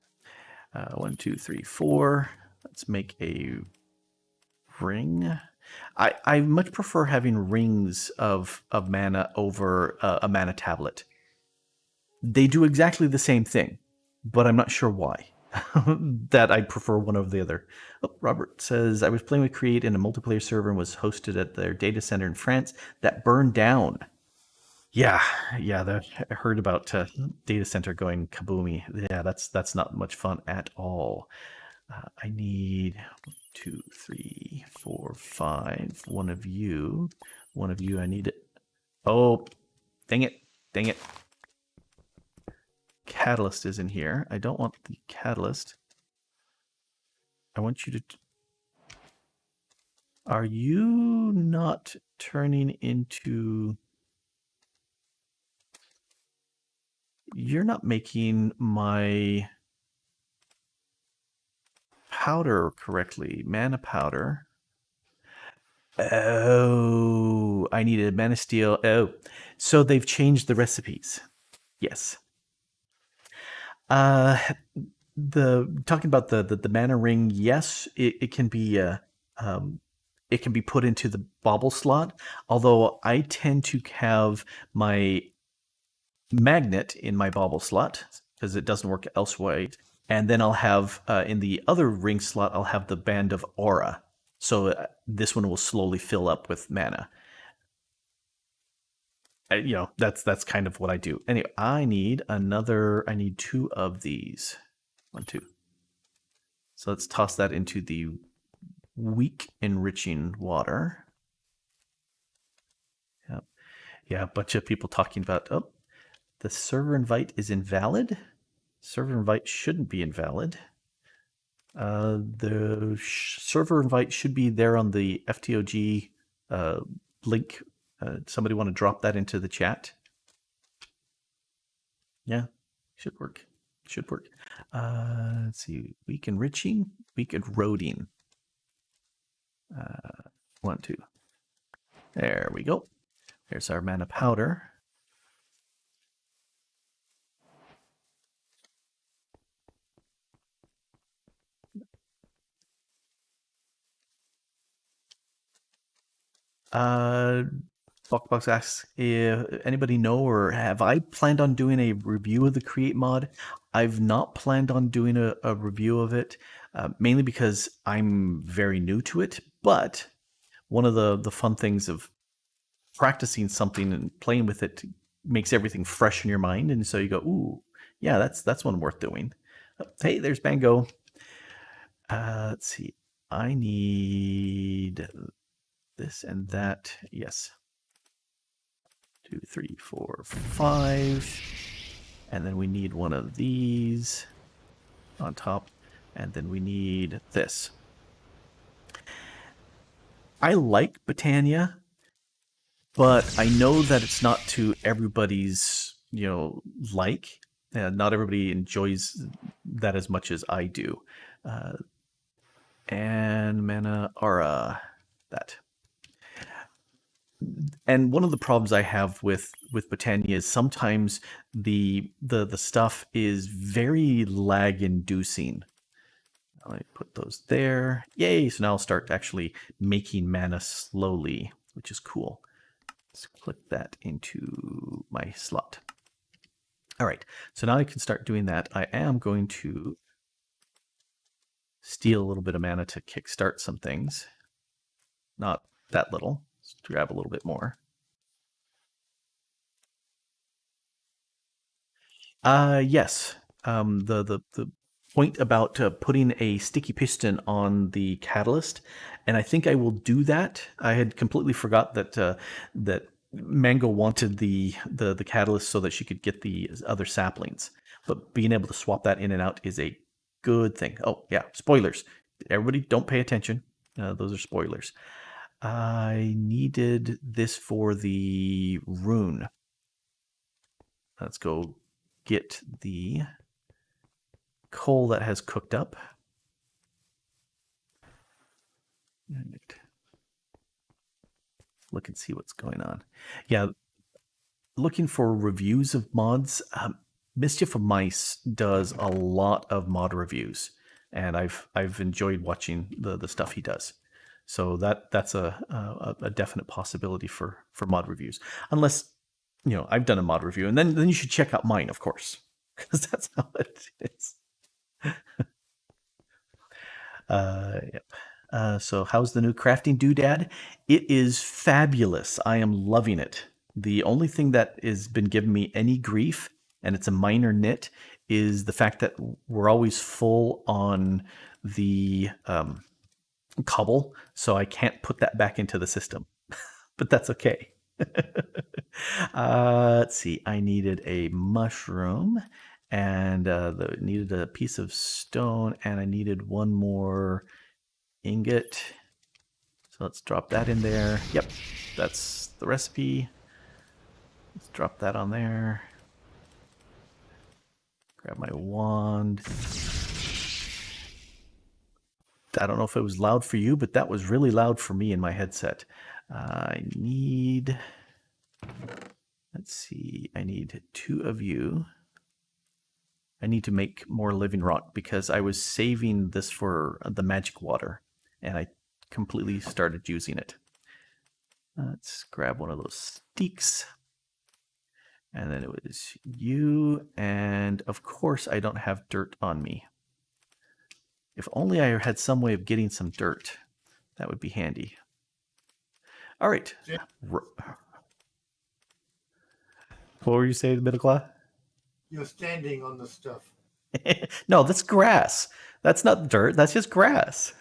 1, 2, 3, 4. Let's make a ring. I much prefer having rings of mana over a mana tablet. They do exactly the same thing, but I'm not sure why. That I prefer one over the other. Oh, Robert says, I was playing with Create in a multiplayer server and was hosted at their data center in France that burned down. Yeah, I heard about data center going kaboomy. Yeah, that's not much fun at all. I need 1, 2, 3, 4, 5. One of you. I need it. Oh, dang it. Catalyst is in here. I don't want the catalyst. I want you to... Are you not turning into... You're not making my powder correctly. Mana powder. Oh, I needed mana steel. Oh, so they've changed the recipes. Yes. talking about the mana ring, yes, it can be it can be put into the bauble slot. Although I tend to have my magnet in my bauble slot because it doesn't work elsewhere, and then I'll have in the other ring slot I'll have the band of aura. So this one will slowly fill up with mana. That's kind of what I do. Anyway, I need 2 of these. 1, 2. So let's toss that into the weak enriching water. Yep. Yeah, a bunch of people talking about, oh, the server invite is invalid. Server invite shouldn't be invalid. The server invite should be there on the FTOG link. Somebody want to drop that into the chat? Yeah, should work. Should work. Let's see. Weak enriching, weak eroding. 1, 2. There we go. There's our mana powder. Box asks, if anybody know or have I planned on doing a review of the Create mod? I've not planned on doing a review of it, mainly because I'm very new to it. But one of the fun things of practicing something and playing with it makes everything fresh in your mind, and so you go, ooh, yeah, that's one worth doing. Hey, there's Bango. Let's see. I need this and that. Yes. 2, 3, 4, 5. And then we need one of these on top. And then we need this. I like Botania, but I know that it's not to everybody's, like. Not everybody enjoys that as much as I do. And mana aura, that. And one of the problems I have with Botania is sometimes the stuff is very lag inducing. Let me put those there. Yay! So now I'll start actually making mana slowly, which is cool. Let's click that into my slot. All right, so now I can start doing that. I am going to steal a little bit of mana to kickstart some things. Not that little. Let's grab a little bit more. Yes. The point about putting a sticky piston on the catalyst, and I think I will do that. I had completely forgot that that Mango wanted the catalyst so that she could get the other saplings, but being able to swap that in and out is a good thing. Oh yeah, spoilers. Everybody, don't pay attention. Those are spoilers. I needed this for the rune. Let's go get the coal that has cooked up. Look and see what's going on. Yeah, looking for reviews of mods. Mischief of Mice does a lot of mod reviews, and I've enjoyed watching the stuff he does. So that's a definite possibility for mod reviews. Unless, I've done a mod review, and then you should check out mine, of course, because that's how it is. Yep. So how's the new crafting doodad? It is fabulous. I am loving it. The only thing that has been giving me any grief, and it's a minor nit, is the fact that we're always full on the cobble, so I can't put that back into the system. But that's okay. Let's see. I needed a mushroom, and needed a piece of stone, and I needed one more ingot. So let's drop that in there. Yep, that's the recipe. Let's drop that on there. Grab my wand. I don't know if it was loud for you, but that was really loud for me in my headset. I need, let's see, I need 2 of you. I need to make more living rock because I was saving this for the magic water, and I completely started using it. Let's grab one of those sticks. And then it was you, and of course I don't have dirt on me. If only I had some way of getting some dirt, that would be handy. All right. Yeah. What were you saying, middle class? You're standing on the stuff. No, that's grass. That's not dirt. That's just grass.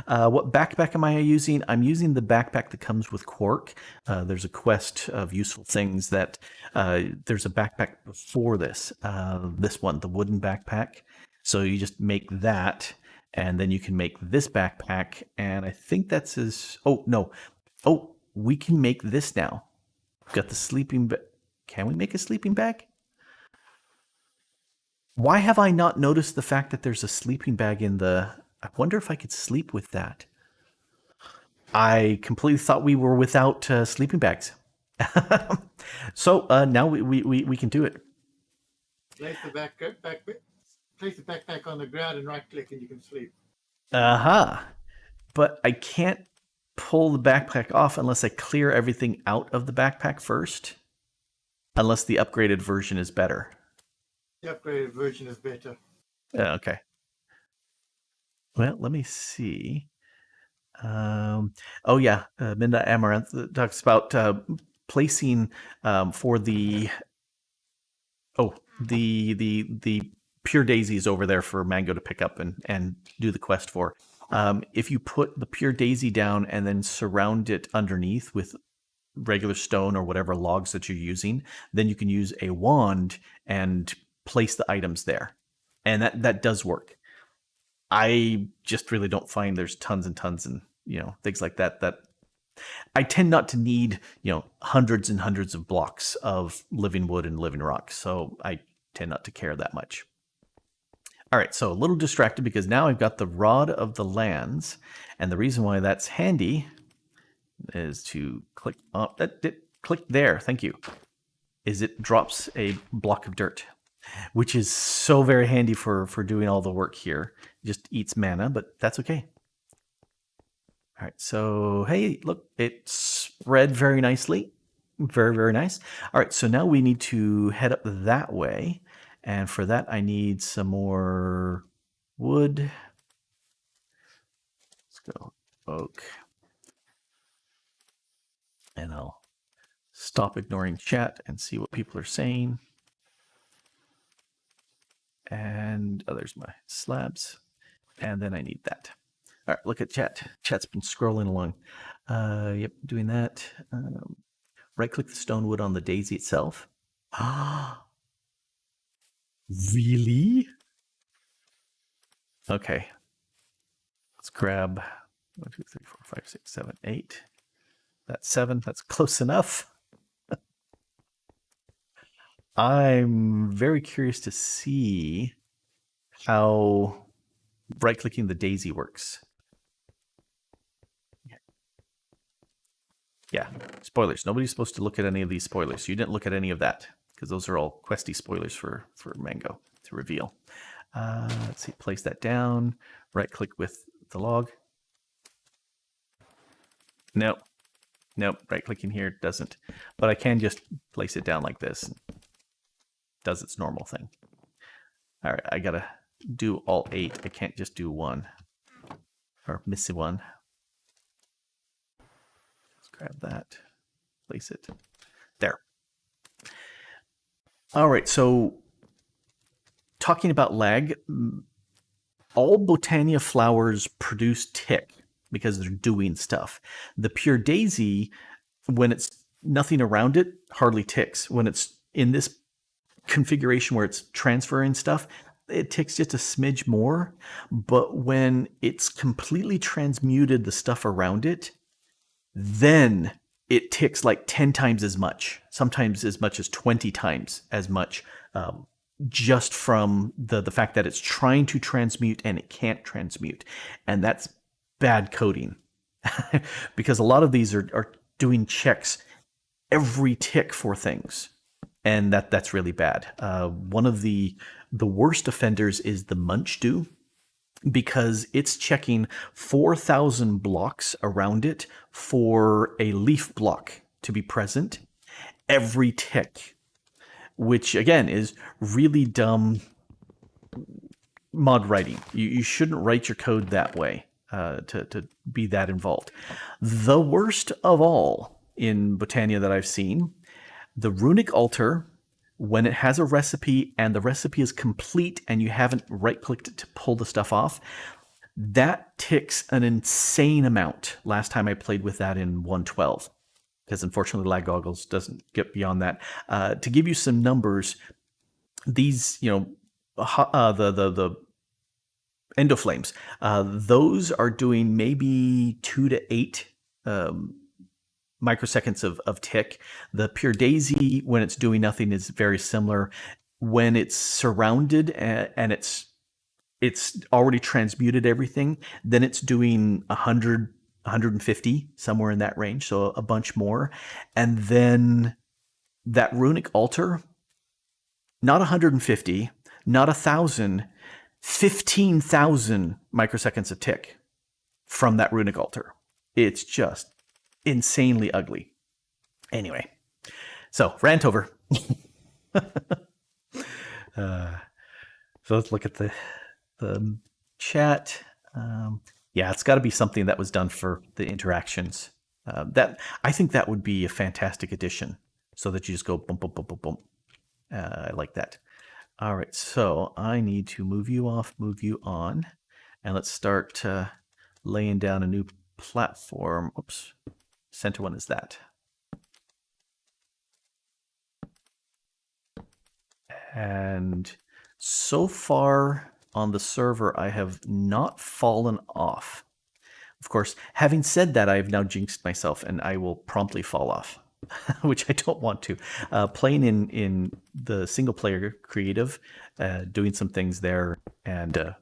What backpack am I using? I'm using the backpack that comes with Quark. There's a quest of useful things that there's a backpack before this. This one, the wooden backpack. So you just make that, and then you can make this backpack. And I think that's his. Oh no! Oh, we can make this now. We've got the sleeping bag. Can we make a sleeping bag? Why have I not noticed the fact that there's a sleeping bag in the... I wonder if I could sleep with that. I completely thought we were without sleeping bags. So now we can do it. Place the backpack on the ground and right click and you can sleep. Uh-huh. But I can't pull the backpack off unless I clear everything out of the backpack first. Unless the upgraded version is better. The upgraded version is better. Okay. Well, let me see. Oh yeah, Minda Amaranth talks about placing for the the pure daisies over there for Mango to pick up and do the quest for. If you put the pure daisy down and then surround it underneath with regular stone or whatever logs that you're using, then you can use a wand and place the items there, and that does work. I just really don't find there's tons and tons and things like that I tend not to need hundreds and hundreds of blocks of living wood and living rock, so I tend not to care that much. All right, so a little distracted because now I've got the Rod of the Lands, and the reason why that's handy is to click click there, thank you, is it drops a block of dirt, which is so very handy for doing all the work here. It just eats mana, but that's okay. All right, so hey, look, it spread very nicely. Very, very nice. All right, so now we need to head up that way. And for that, I need some more wood. Let's go oak. And I'll stop ignoring chat and see what people are saying. And there's my slabs. And then I need that. All right, look at chat. Chat's been scrolling along. Yep, doing that. Right-click the stone wood on the daisy itself. Really? Okay. Let's grab 1, 2, 3, 4, 5, 6, 7, 8. That's 7. That's close enough. I'm very curious to see how right-clicking the daisy works. Yeah, spoilers. Nobody's supposed to look at any of these spoilers. You didn't look at any of that because those are all questy spoilers for Mango to reveal. Let's see, place that down. Right-click with the log. Nope. Nope, right-clicking here doesn't. But I can just place it down like this. And does its normal thing. All right, I gotta do all 8. I can't just do 1. Or miss 1. Let's grab that. Place it. There. All right, so talking about lag, all Botania flowers produce tick because they're doing stuff. The pure daisy, when it's nothing around it, hardly ticks. When it's in this configuration where it's transferring stuff, it ticks just a smidge more. But when it's completely transmuted the stuff around it, then it ticks like 10 times as much, sometimes as much as 20 times as much, just from the fact that it's trying to transmute and it can't transmute. And that's bad coding because a lot of these are doing checks every tick for things. and that's really bad. One of the worst offenders is the munch dew, because it's checking 4,000 blocks around it for a leaf block to be present every tick, which again is really dumb mod writing. You shouldn't write your code that way to be that involved. The worst of all in Botania that I've seen, the runic altar, when it has a recipe and the recipe is complete and you haven't right-clicked to pull the stuff off, that ticks an insane amount. Last time I played with that in 1.12, because unfortunately Lag Goggles doesn't get beyond that. To give you some numbers, these, the endoflames, those are doing maybe 2 to 8 microseconds of tick. The pure daisy, when it's doing nothing, is very similar. When it's surrounded and it's already transmuted everything, then it's doing 100, 150, somewhere in that range, so a bunch more. And then that runic altar, not 150, not 1,000, 15,000 microseconds of tick from that runic altar. It's just insanely ugly. Anyway, so rant over. So let's look at the chat. Yeah, it's got to be something that was done for the interactions. That I think that would be a fantastic addition, so that you just go boom, boom, boom, boom, boom. I like that. All right, so I need to move you off, move you on, and let's start laying down a new platform. Oops, center one is that. And so far on the server, I have not fallen off. Of course, having said that, I have now jinxed myself, and I will promptly fall off, which I don't want to. Playing in the single-player creative, doing some things there, and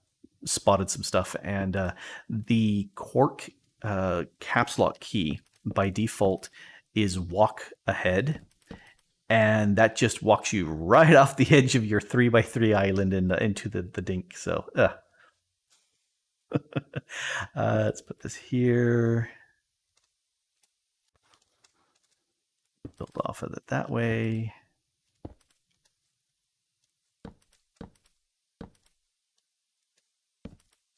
spotted some stuff. And the Quark caps lock key by default is walk ahead. And that just walks you right off the edge of your 3x3 island and into the dink. So, let's put this here. Build off of it that way.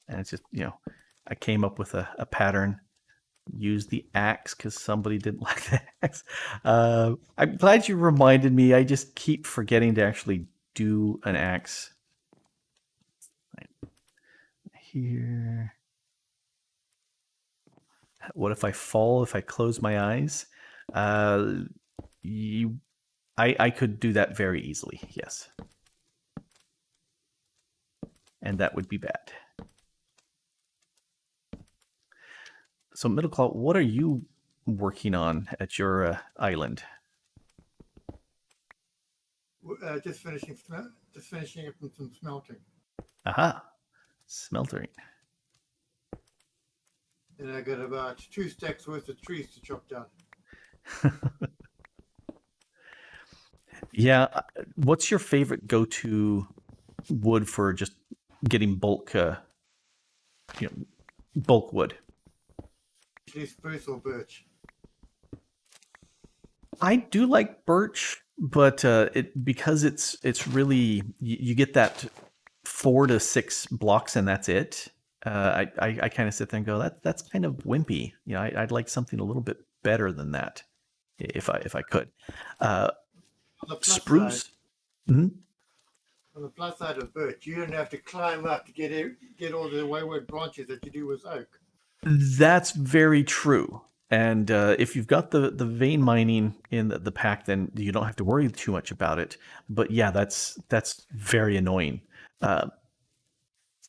And it's just, I came up with a pattern. Use the axe because somebody didn't like the axe. I'm glad you reminded me. I just keep forgetting to actually do an axe. Right here. What if I fall if I close my eyes? I could do that very easily, yes. And that would be bad. So Middleclaw, what are you working on at your island? Just finishing up some smelting. Aha, smeltering. And I got about 2 stacks worth of trees to chop down. Yeah, what's your favorite go-to wood for just getting bulk, bulk wood? Spruce or birch. I do like birch, but because it's really you get that 4 to 6 blocks and that's it. I kind of sit there and go, that's kind of wimpy. I'd like something a little bit better than that, if I could. Spruce. On the plus side of birch, you don't have to climb up to get all the wayward branches that you do with oak. That's very true. And if you've got the vein mining in the pack, then you don't have to worry too much about it. But yeah, that's very annoying.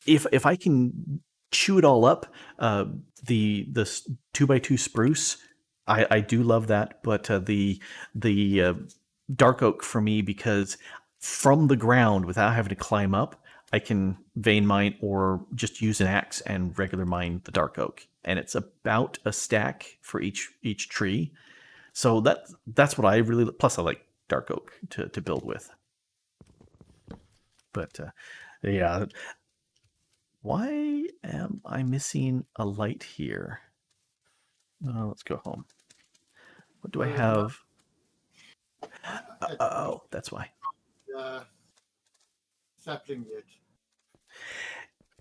If I can chew it all up, the 2x2 spruce, I do love that. But the dark oak for me, because from the ground without having to climb up, I can vein mine or just use an axe and regular mine the dark oak, and it's about a stack for each tree. So that's what I really. Plus, I like dark oak to build with. But yeah, why am I missing a light here? Let's go home. What do I have? Oh, that's why. Sapling yet.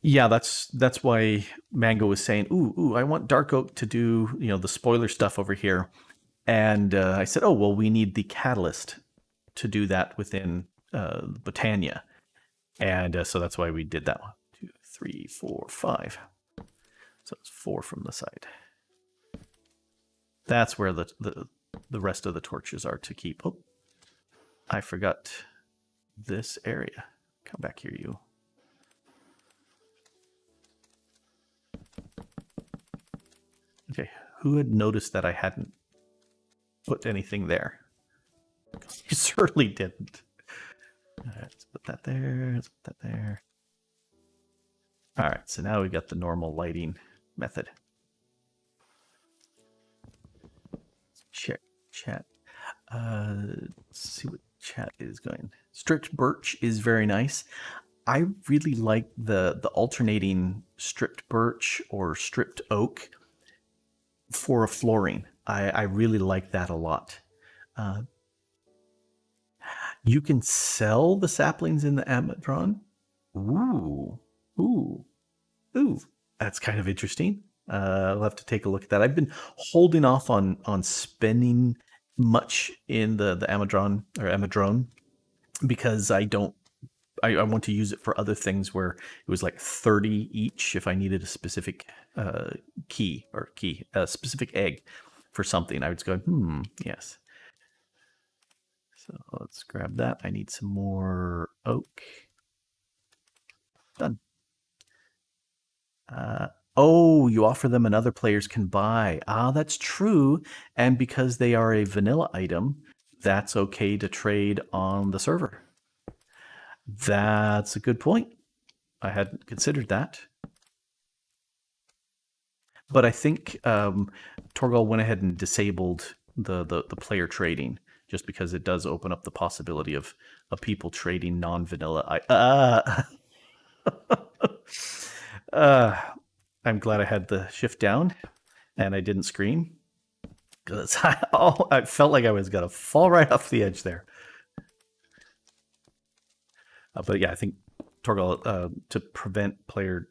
Yeah, that's why Mango was saying, ooh, I want dark oak to do, the spoiler stuff over here. And I said, oh, well, we need the catalyst to do that within Botania. And so that's why we did that one. 2, 3, 4, 5. So it's 4 from the side. That's where the rest of the torches are to keep. Oh, I forgot this area. Come back here, you. Okay, who had noticed that I hadn't put anything there? You certainly didn't. All right, let's put that there. Let's put that there. All right, so now we got the normal lighting method. Check chat. Let's see what chat is going. Stripped birch is very nice. I really like the alternating stripped birch or stripped oak for a flooring. I really like that a lot. You can sell the saplings in the Amazon. Ooh. That's kind of interesting. I'll have to take a look at that. I've been holding off on spending much in the Amazon or Amadrone because I want to use it for other things where it was like 30 each if I needed a specific a specific egg for something. I would go, yes. So let's grab that. I need some more oak. Done. Oh, you offer them and other players can buy. That's true. And because they are a vanilla item, that's okay to trade on the server. That's a good point. I hadn't considered that. But I think Torgal went ahead and disabled the player trading just because it does open up the possibility of people trading non-vanilla. I'm glad I had the shift down and I didn't scream because I felt like I was going to fall right off the edge there. But yeah, I think Torgal, to prevent player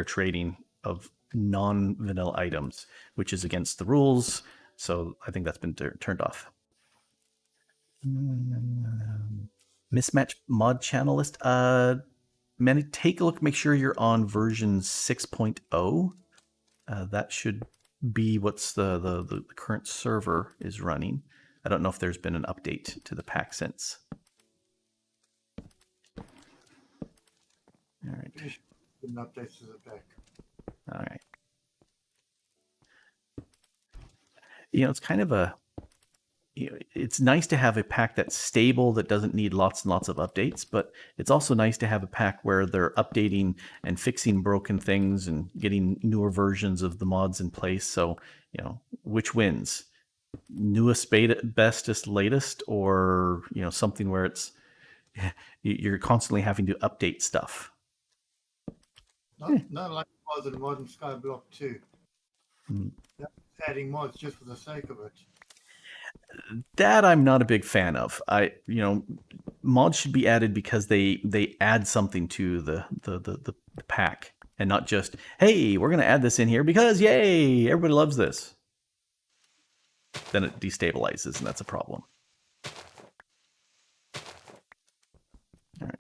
trading of non-vanilla items, which is against the rules. So I think that's been turned off. Mismatch mod channel list. Man, take a look. Make sure you're on version 6.0. That should be what's the current server is running. I don't know if there's been an update to the pack since. All right. An update to the pack. All right. It's kind of it's nice to have a pack that's stable, that doesn't need lots and lots of updates, but it's also nice to have a pack where they're updating and fixing broken things and getting newer versions of the mods in place. So, which wins? Newest, bestest, latest, or, something where it's you're constantly having to update stuff. Not like it was in Modern Skyblock 2. Adding mods just for the sake of it. That I'm not a big fan of. Mods should be added because they add something to the pack, and not just, hey, we're going to add this in here because yay, everybody loves this. Then it destabilizes, and that's a problem. All right.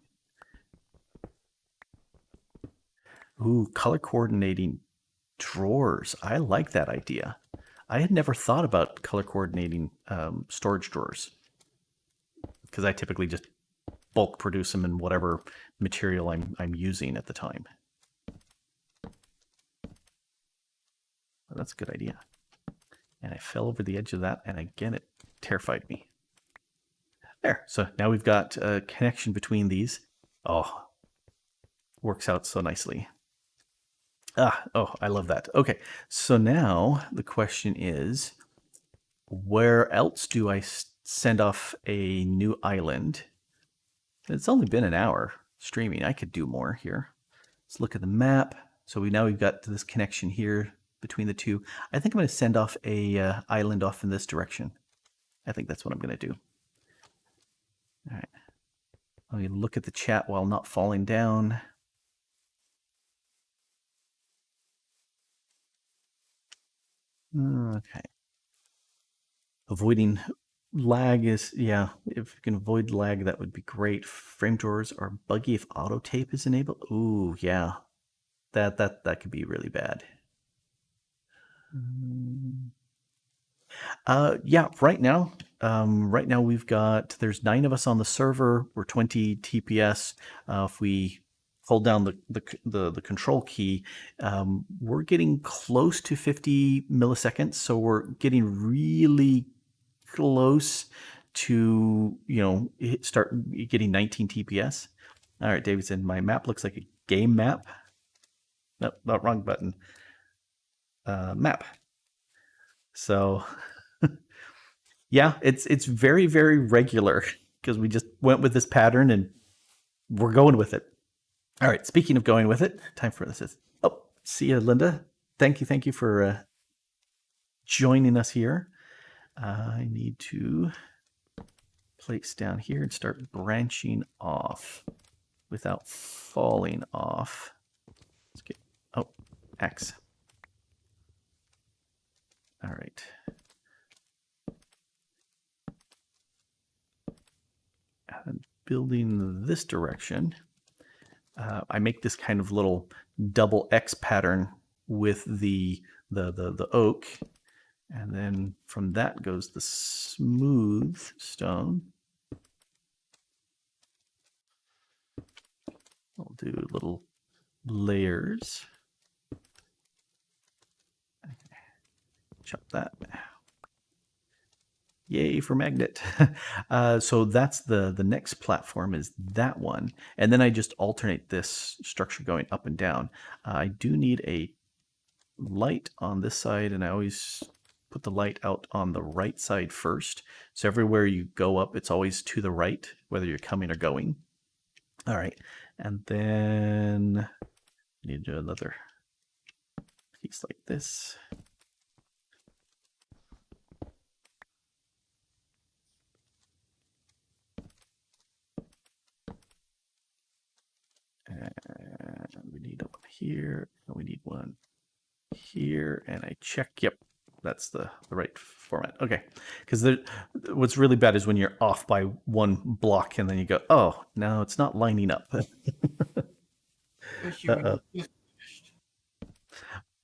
Ooh, color coordinating drawers. I like that idea. I had never thought about color coordinating storage drawers because I typically just bulk produce them in whatever material I'm using at the time. Well, that's a good idea. And I fell over the edge of that, and again, it terrified me. There. So now we've got a connection between these. Oh, works out so nicely. Oh, I love that. Okay, so now the question is, where else do I send off a new island. It's only been an hour streaming. I could do more here. Let's look at the map. So we've got this connection here between the two. I think I'm going to send off a island off in this direction. I think that's what I'm going to do. All right. Let me look at the chat while not falling down. Okay. Avoiding lag is, yeah, if you can avoid lag, that would be great. Frame drawers are buggy if auto tape is enabled. Ooh, yeah. That could be really bad. Yeah, right now we've got, there's 9 of us on the server. We're 20 TPS. If we hold down the control key, we're getting close to 50 milliseconds. So we're getting really close to, start getting 19 TPS. All right, David said, my map looks like a game map. No, not wrong button. Map. So yeah, it's very, very regular because we just went with this pattern and we're going with it. All right, speaking of going with it, time for this. Oh, see you, Linda. Thank you for joining us here. I need to place down here and start branching off without falling off. Let's get, oh, X. All right. And building this direction, I make this kind of little double X pattern with the oak, and then from that goes the smooth stone. I'll do little layers. Okay. Chop that. Yay for magnet. So that's the next platform is that one. And then I just alternate this structure going up and down. I do need a light on this side, and I always put the light out on the right side first. So everywhere you go up, it's always to the right, whether you're coming or going. All right. And then I need to do another piece like this. And we need one here, and we need one here, and I check, yep, that's the right format. Okay, because what's really bad is when you're off by one block and then you go, oh, no, it's not lining up.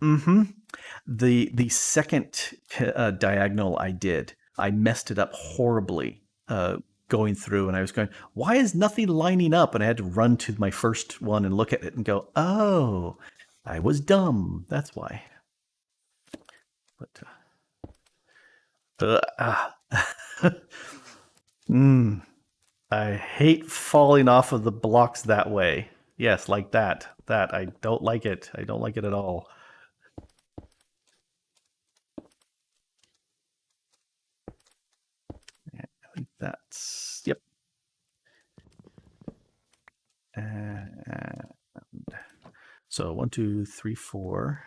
Mm-hmm. The second diagonal I messed it up horribly going through, and I was going, why is nothing lining up? And I had to run to my first one and look at it and go, oh, I was dumb. That's why. But I hate falling off of the blocks that way. Yes, like that. That I don't like it. I don't like it at all. That's, yep. And so 1, 2, 3, 4.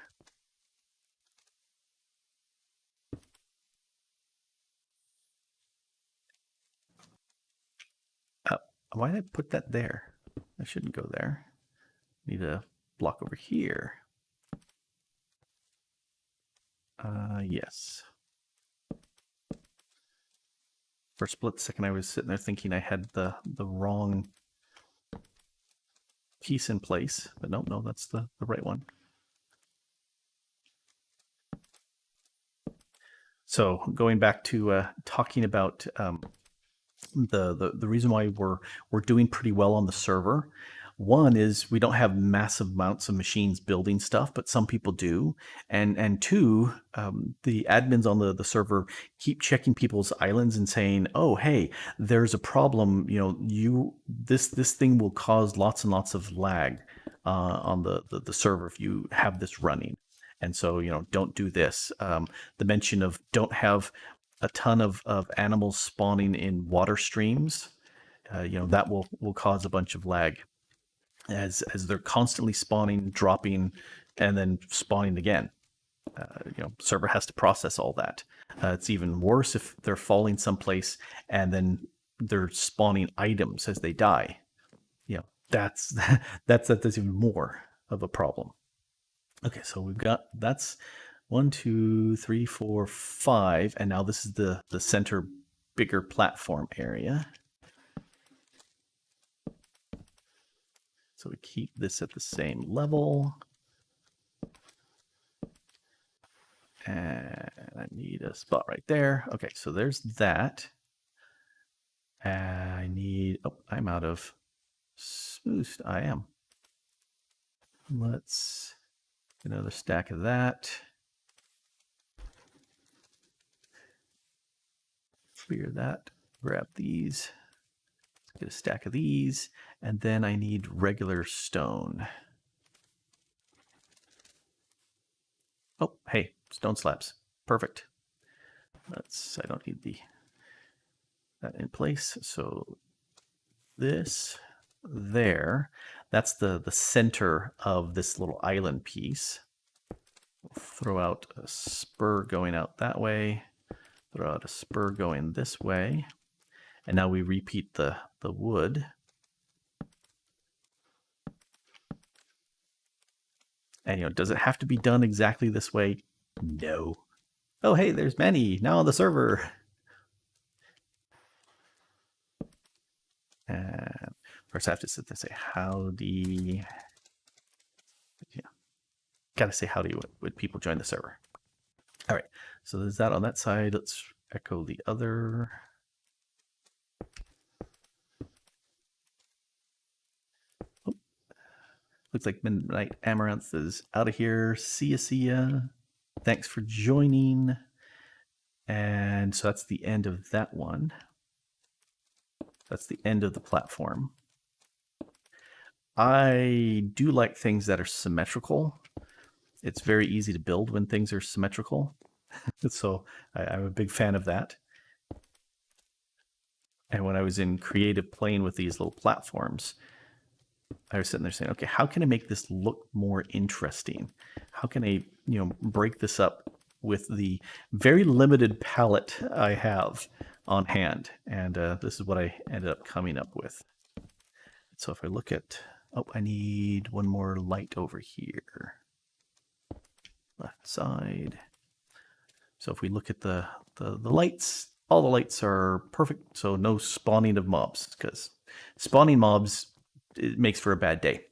Why did I put that there? I shouldn't go there. Need a block over here. Yes. For a split second, I was sitting there thinking I had the wrong piece in place, but no, that's the right one. So going back to talking about the reason why we're doing pretty well on the server. One is we don't have massive amounts of machines building stuff, but some people do. And two, the admins on the server keep checking people's islands and saying, oh, hey, there's a problem. This thing will cause lots and lots of lag on the server if you have this running. And so, don't do this. The mention of don't have a ton of animals spawning in water streams, that will cause a bunch of lag as they're constantly spawning, dropping, and then spawning again. Server has to process all that. It's even worse if they're falling someplace and then they're spawning items as they die. That's even more of a problem. Okay, so we've got that's 1, 2, 3, 4, 5, and now this is the center bigger platform area. So we keep this at the same level. And I need a spot right there. Okay, so there's that. I need, I'm out of smooth. I am. Let's get another stack of that. Clear that. Grab these. Get a stack of these. And then I need regular stone. Oh, hey, stone slabs. Perfect. I don't need that in place. So this there, that's the center of this little island piece. We'll throw out a spur going out that way. Throw out a spur going this way. And now we repeat the wood. And does it have to be done exactly this way? No. Oh, hey, there's Manny now on the server. And first I have to sit there and say howdy. Yeah. Gotta say howdy when people join the server. All right, so there's that on that side. Let's echo the other. Oh. Looks like Midnight Amaranth is out of here. See ya. Thanks for joining. And so that's the end of that one. That's the end of the platform. I do like things that are symmetrical. It's very easy to build when things are symmetrical. So I'm a big fan of that. And when I was in creative playing with these little platforms, I was sitting there saying, okay, how can I make this look more interesting? How can I, break this up with the very limited palette I have on hand? And this is what I ended up coming up with. So if I look at, I need one more light over here. Left side. So if we look at the lights, all the lights are perfect. So no spawning of mobs, because spawning mobs, it makes for a bad day.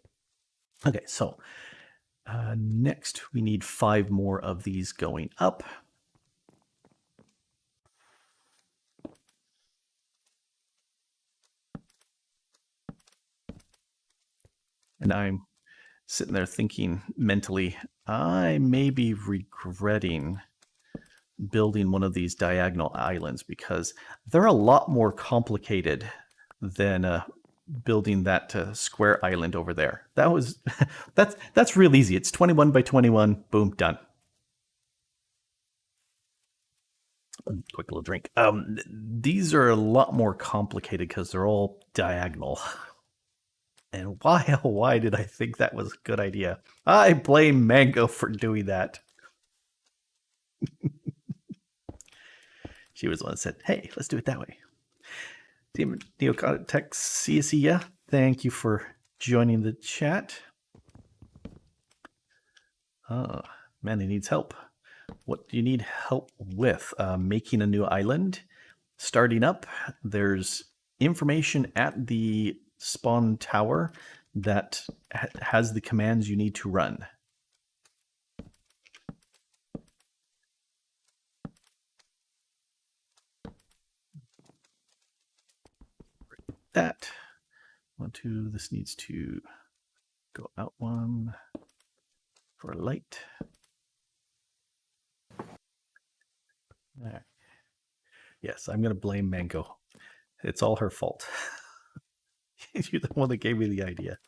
Okay, so next we need 5 more of these going up. And I'm sitting there thinking mentally, I may be regretting building one of these diagonal islands because they're a lot more complicated than building that square island over there. That was that's real easy. It's 21 by 21. Boom, done. Quick little drink. These are a lot more complicated because they're all diagonal. And why did I think that was a good idea? I blame Mango for doing that. She was the one that said, hey, let's do it that way. Team Neocontext CSEA, thank you for joining the chat. Oh, man, he needs help. What do you need help with? Making a new island, starting up. There's information at the spawn tower that has the commands you need to run. That 1, 2, this needs to go out 1 for light. All right. Yes, I'm going to blame Mango. It's all her fault. You're the one that gave me the idea.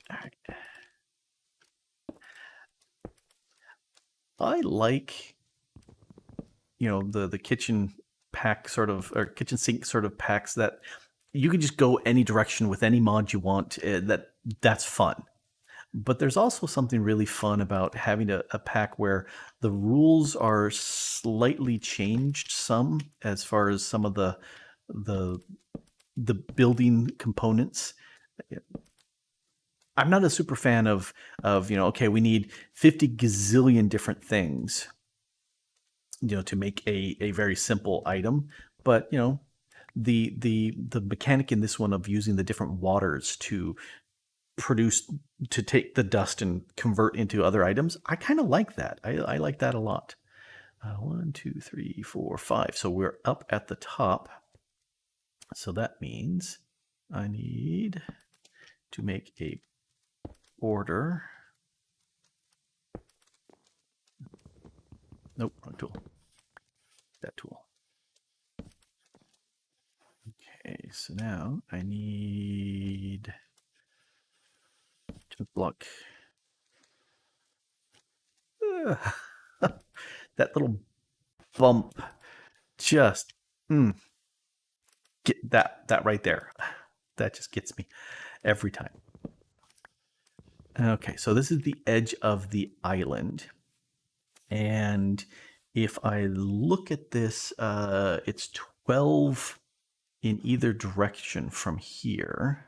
All right. I like, the kitchen pack sort of, or kitchen sink sort of packs that you can just go any direction with any mod you want. That's fun. But there's also something really fun about having a pack where the rules are slightly changed some as far as some of the building components. I'm not a super fan of okay, we need 50 gazillion different things to make a very simple item. But the mechanic in this one of using the different waters to take the dust and convert into other items, I kind of like that. I like that a lot. 1, 2, 3, 4, 5. So we're up at the top. So that means I need to make a border. Nope, wrong tool. That tool. Okay, so now I need to block that little bump. Just get that right there. That just gets me every time. Okay, so this is the edge of the island. And if I look at this, it's 12 in either direction from here.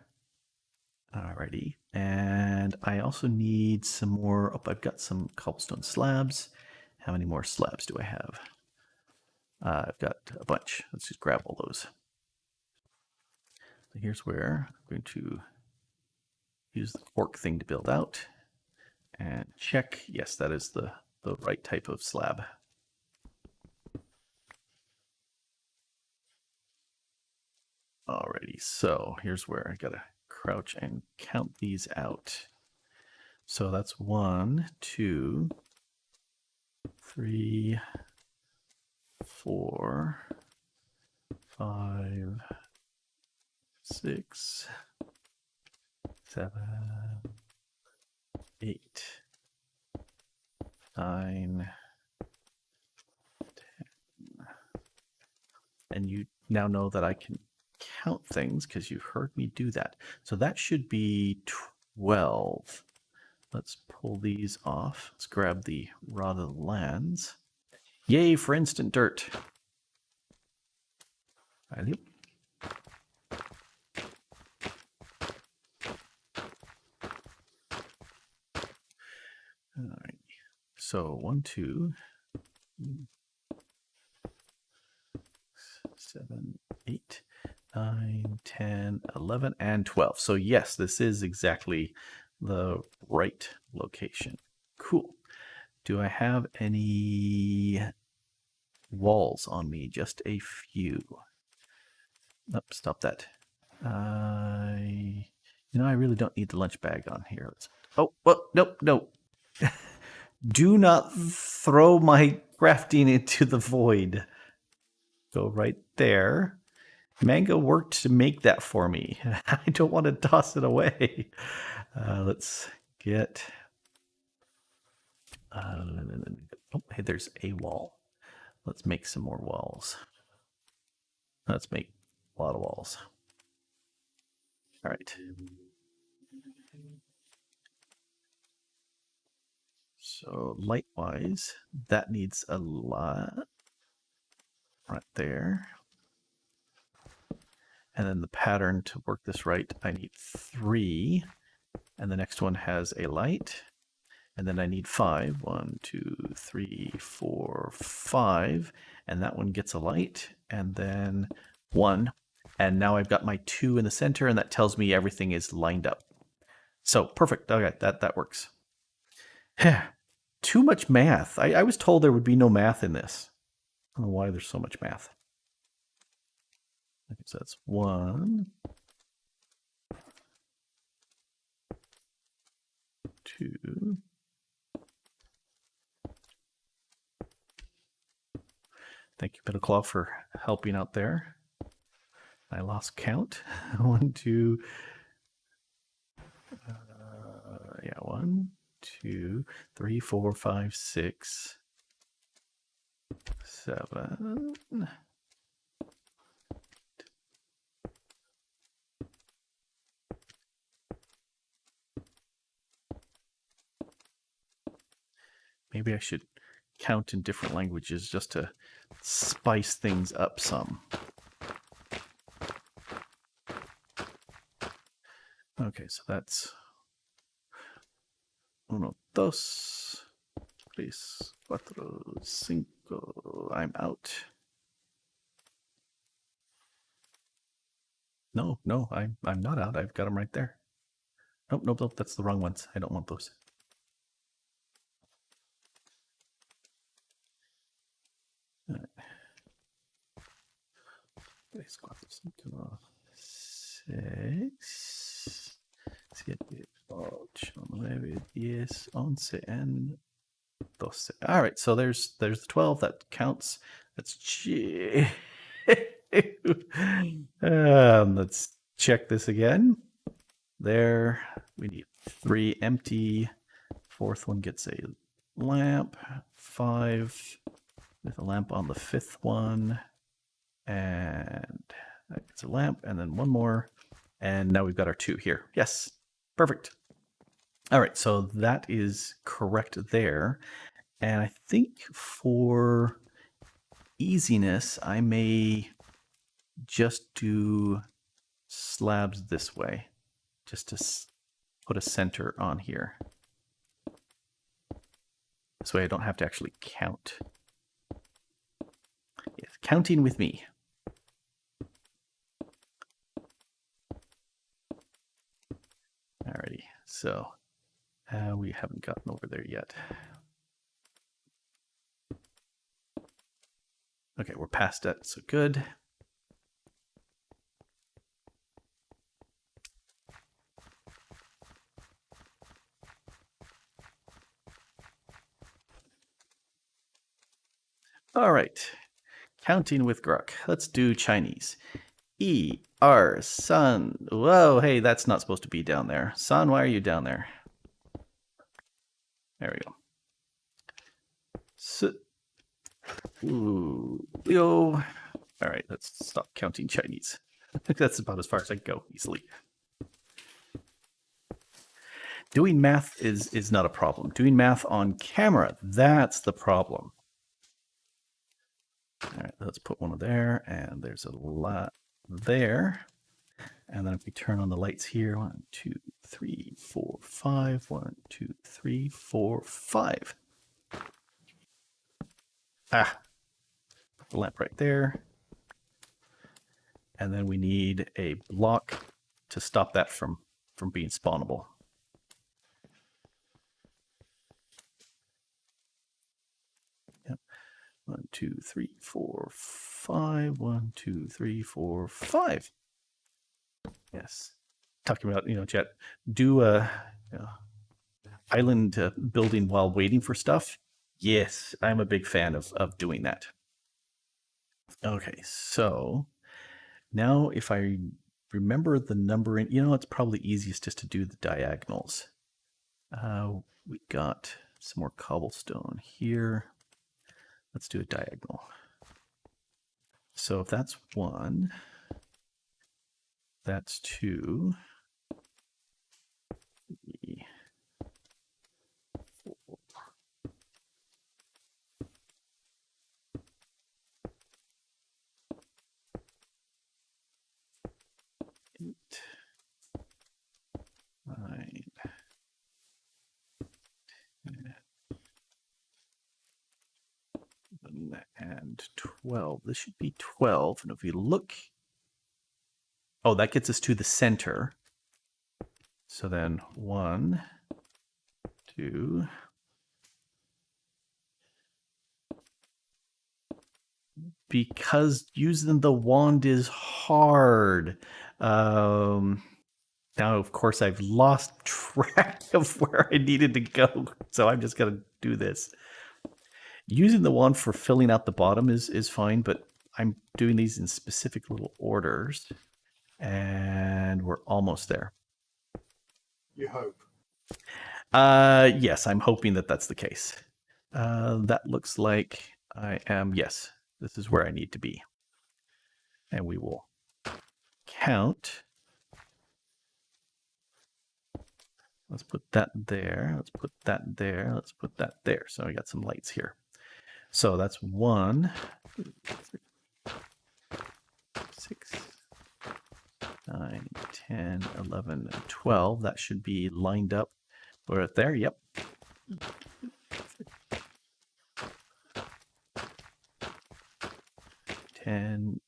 Alrighty. And I also need some more. Oh, I've got some cobblestone slabs. How many more slabs do I have? I've got a bunch. Let's just grab all those. So here's where I'm going to use the fork thing to build out. And check. Yes, that is the right type of slab. Alrighty, so here's where I gotta crouch and count these out. So that's 1, 2, 3, 4, 5, 6, 7, 8, 9, 10. And you now know that I can count things because you've heard me do that. So that should be 12. Let's pull these off. Let's grab the Rod of the Lands. Yay for instant dirt. Allez. All right. So 1, 2, 7, 8, 9, 10, 11, and 12. So yes, this is exactly the right location. Cool. Do I have any walls on me? Just a few. Nope, stop that. I really don't need the lunch bag on here. Oh, well, nope, no. Do not throw my crafting into the void. Go right there. Mango worked to make that for me. I don't want to toss it away. Let's get... oh, hey, there's a wall. Let's make some more walls. Let's make a lot of walls. All right. So light-wise, that needs a lot right there. And then the pattern to work this right, I need 3. And the next one has a light. And then I need 5. 1, 2, 3, 4, 5. And that one gets a light. And then 1. And now I've got my 2 in the center, and that tells me everything is lined up. So perfect. Okay, that works. Too much math. I was told there would be no math in this. I don't know why there's so much math. Okay, so that's 1, 2. Thank you, Piddleclaw, for helping out there. I lost count. 1, 2. Yeah, 1, 2, 3, 4, 5, 6, 7. Maybe I should count in different languages just to spice things up some. Okay, so that's 1, 2, 3, 4, 5. I'm out. No, I'm not out. I've got them right there. Nope, that's the wrong ones. I don't want those. All right. 3, 4, 5, 6, 7, 8, 9, 10, 11, and 12. All right, so there's the 12 that counts. That's let's check this again. There, we need 3 empty. 4th one gets a lamp. 5 with a lamp on the 5th one, and that gets a lamp, and then 1 more, and now we've got our 2 here. Yes, perfect. All right, so that is correct there. And I think for easiness, I may just do slabs this way, just to put a center on here. This way I don't have to actually count. Yes, counting with me. Alrighty, so we haven't gotten over there yet. Okay, we're past that, so good. All right, counting with Grok. Let's do Chinese. Sun. Whoa, hey, that's not supposed to be down there. Sun, why are you down there? There we go. Yo. All right, let's stop counting Chinese. I think that's about as far as I can go easily. Doing math is not a problem. Doing math on camera, that's the problem. All right, let's put one there, and there's a lot there. And then if we turn on the lights here, 1, 2, 3, 4, 5. 1, 2, 3, 4, 5. Ah, put the lamp right there. And then we need a block to stop that from being spawnable. Yep. 1, 2, 3, 4, 5. 1, 2, 3, 4, 5. Yes. Talking about, Jet, do a island building while waiting for stuff. Yes, I'm a big fan of doing that. Okay, so now if I remember the numbering, it's probably easiest just to do the diagonals. We got some more cobblestone here. Let's do a diagonal. So if that's 1, that's 2, 3, 4. And 12. This should be 12. And if we look, oh, that gets us to the center. So then 1, 2. Because using the wand is hard. Now, of course, I've lost track of where I needed to go. So I'm just going to do this. Using the wand for filling out the bottom is fine, but I'm doing these in specific little orders. And we're almost there. You hope. Yes, I'm hoping that that's the case. That looks like I am, yes, this is where I need to be. And we will count. Let's put that there. Let's put that there. Let's put that there. So I got some lights here. So that's 1, 2, 3, 6, 9, 10, 11, and 12. That should be lined up right there. Yep. 10.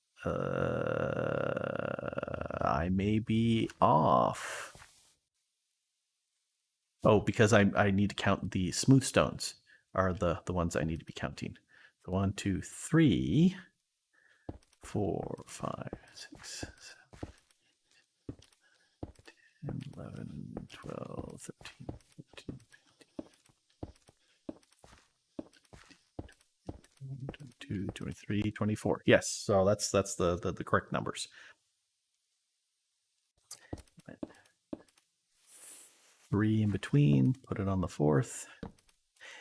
I may be off. Oh, because I need to count the smooth stones are the ones I need to be counting. So 1, 2, 3, 4, 5, 6, 7, 10, 11, 12, 13, 14, 22, 23, 24. Yes, so that's the correct numbers. 3 in between, put it on the 4th.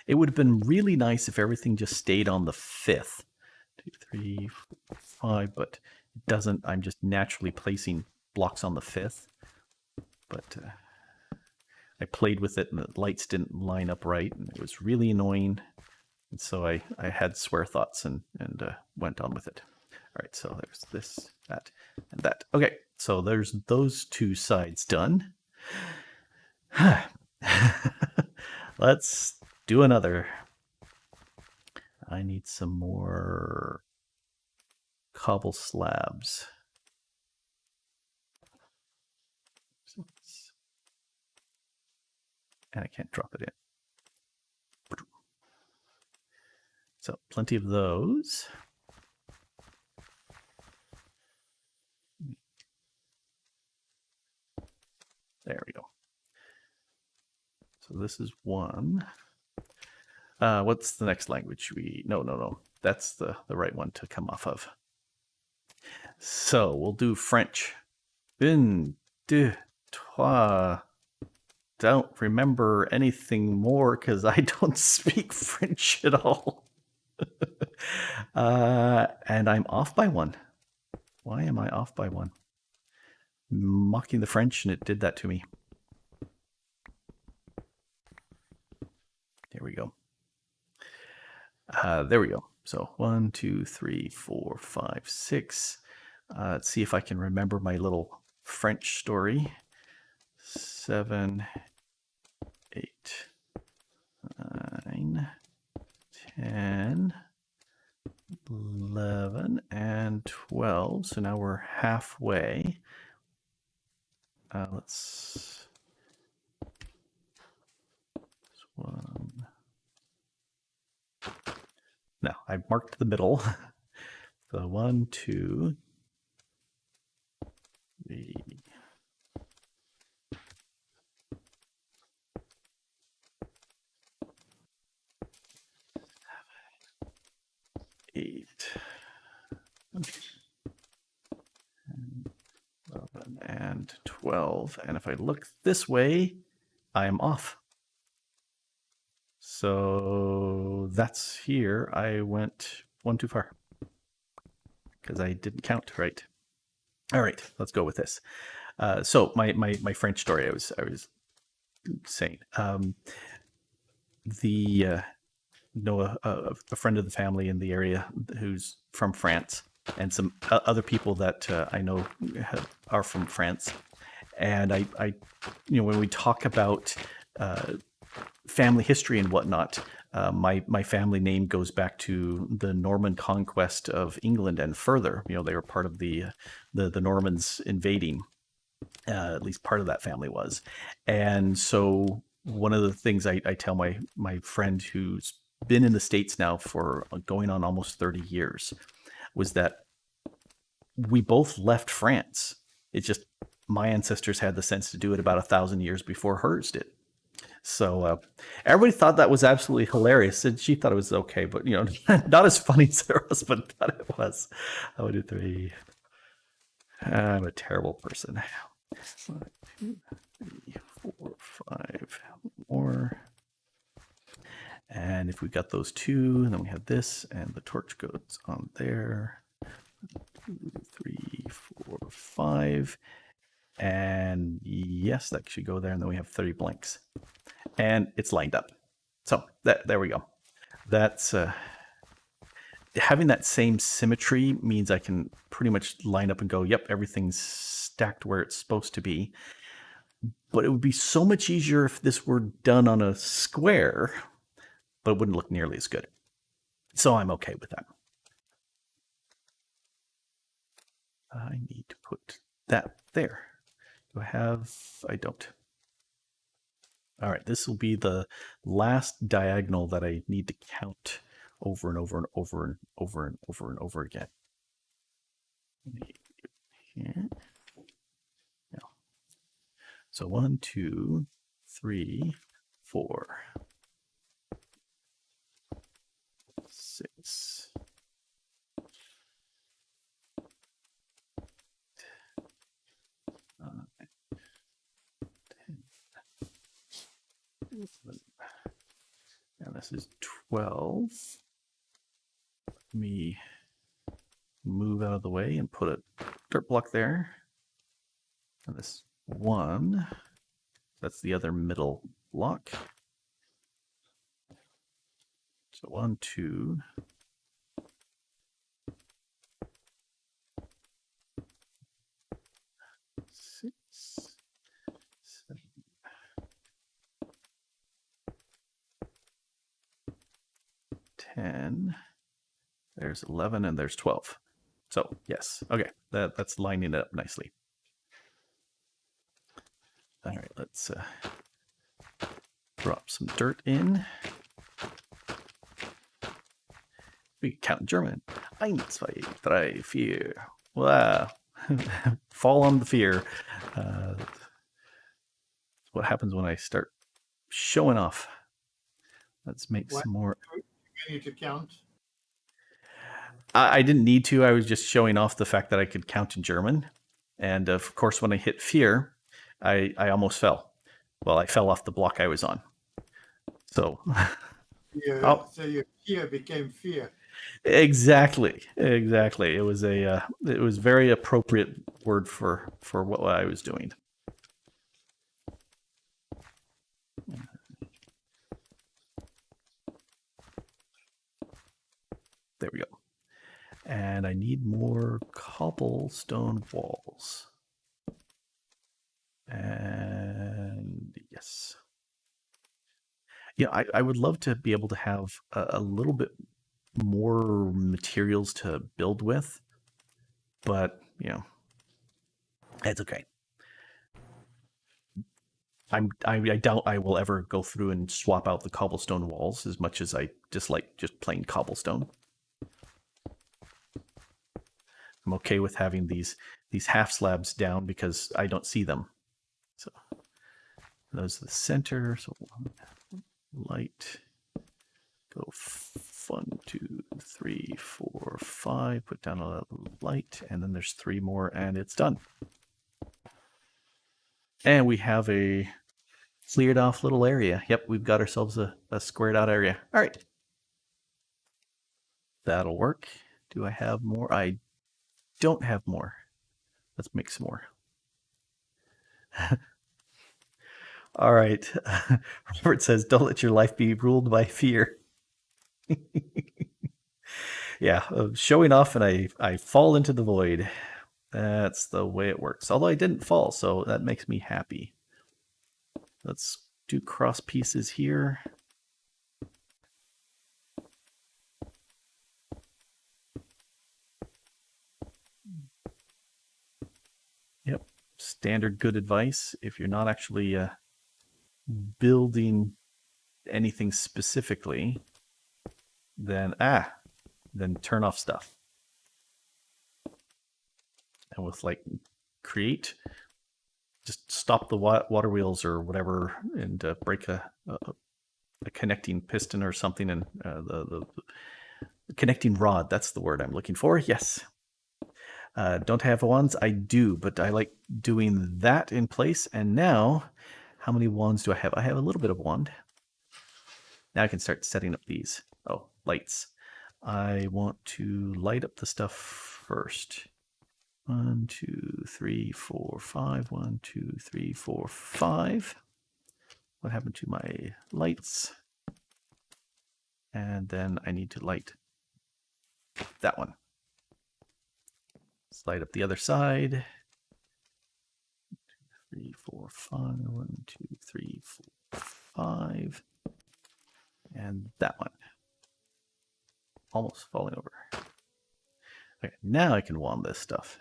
It would have been really nice if everything just stayed on the 5th. 2, 3, 4, 5, but it doesn't. I'm just naturally placing blocks on the 5th. But I played with it and the lights didn't line up right, and it was really annoying. And so I had swear thoughts and went on with it. All right, so there's this, that, and that. Okay, so there's those 2 sides done. Let's do another. I need some more cobble slabs. And I can't drop it in. So plenty of those. There we go. So this is 1. What's the next language? No. That's the right one to come off of. So we'll do French. 1, 2, 3. Don't remember anything more because I don't speak French at all. And I'm off by 1. Why am I off by 1? Mocking the French, and it did that to me. There we go. There we go. So 1, 2, 3, 4, 5, 6. Let's see if I can remember my little French story. 7, 8, 9, 10, 11, and 12. So now we're halfway. Let's... 1. No, I marked the middle. So 1, 2, 3, 8, 11, and 12. And if I look this way, I am off. So that's here. I went 1 too far because I didn't count right. All right, let's go with this. So my French story, I was saying, a friend of the family in the area who's from France, and some other people that I know are from France. And I when we talk about family history and whatnot, my family name goes back to the Norman conquest of England and further. They were part of the Normans invading. At least part of that family was. And so one of the things I tell my friend who's been in the States now for going on almost 30 years was that we both left France. It's just my ancestors had the sense to do it about 1,000 years before hers did. So everybody thought that was absolutely hilarious, and she thought it was okay, but not as funny as her husband thought it was. I would do 3. I'm a terrible person. 1, 2, 3, 4, 5 more. And if we got those two, then we have this, and the torch goes on there. 2, 3, 4, 5. And yes, that should go there. And then we have 30 blanks. And it's lined up. So there we go. That's having that same symmetry means I can pretty much line up and go, yep, everything's stacked where it's supposed to be. But it would be so much easier if this were done on a square, but it wouldn't look nearly as good. So I'm okay with that. I need to put that there. Do I have? I don't. All right, this will be the last diagonal that I need to count over and over and over and over and over and over again. Here. No. So 1, 2, 3, 4, 6. And this is 12. Let me move out of the way and put a dirt block there. And this 1, that's the other middle block. So 1, 2. 6, 7. There's 11 and there's 12. So yes, okay, that's lining it up nicely. All right, let's drop some dirt in. We can count in German. 1, 2, 3, 4. Wow. Fall on the fear. What happens when I start showing off? Let's make some more. You need to count. I didn't need to. I was just showing off the fact that I could count in German. And of course, when I hit fear, I almost fell. Well, I fell off the block I was on. So, so your fear became fear. Exactly. It was it was very appropriate word for what I was doing. There we go. And I need more cobblestone walls. And yes. Yeah, I would love to be able to have a little bit more materials to build with, but you know, it's okay. I doubt I will ever go through and swap out the cobblestone walls as much as I dislike just plain cobblestone. I'm okay with having these half slabs down because I don't see them. So those are the center. So light. Go 1, 2, 3, 4, 5. Put down a light, and then there's 3 more, and it's done. And we have a cleared off little area. Yep, we've got ourselves a squared out area. All right. That'll work. Do I have more? I don't have more. Let's make some more. All right. Robert says, don't let your life be ruled by fear. Yeah, showing off and I fall into the void. That's the way it works. Although I didn't fall, so that makes me happy. Let's do cross pieces here. Yep, standard good advice. If you're not actually building anything specifically, then turn off stuff. And with like create, just stop the water wheels or whatever and break a connecting piston or something, and the connecting rod, that's the word I'm looking for. Yes. Don't have wands? I do, but I like doing that in place. And now, how many wands do I have? I have a little bit of wand. Now I can start setting up these. Oh, lights. I want to light up the stuff first. 1, 2, 3, 4, 5. 1, 2, 3, 4, 5. What happened to my lights? And then I need to light that one. Let's light up the other side. 3, 4, 5. 1, 2, 3, 4, 5. And that one. Almost falling over. Okay, now I can wand this stuff.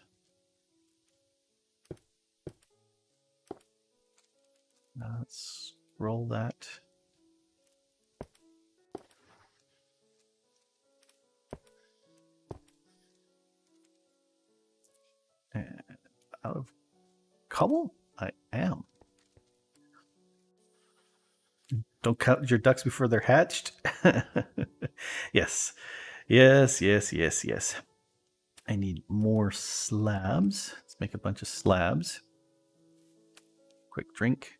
Let's roll that. And out of cobble? I am. Don't count your ducks before they're hatched. Yes. Yes, yes, yes, yes. I need more slabs. Let's make a bunch of slabs. Quick drink.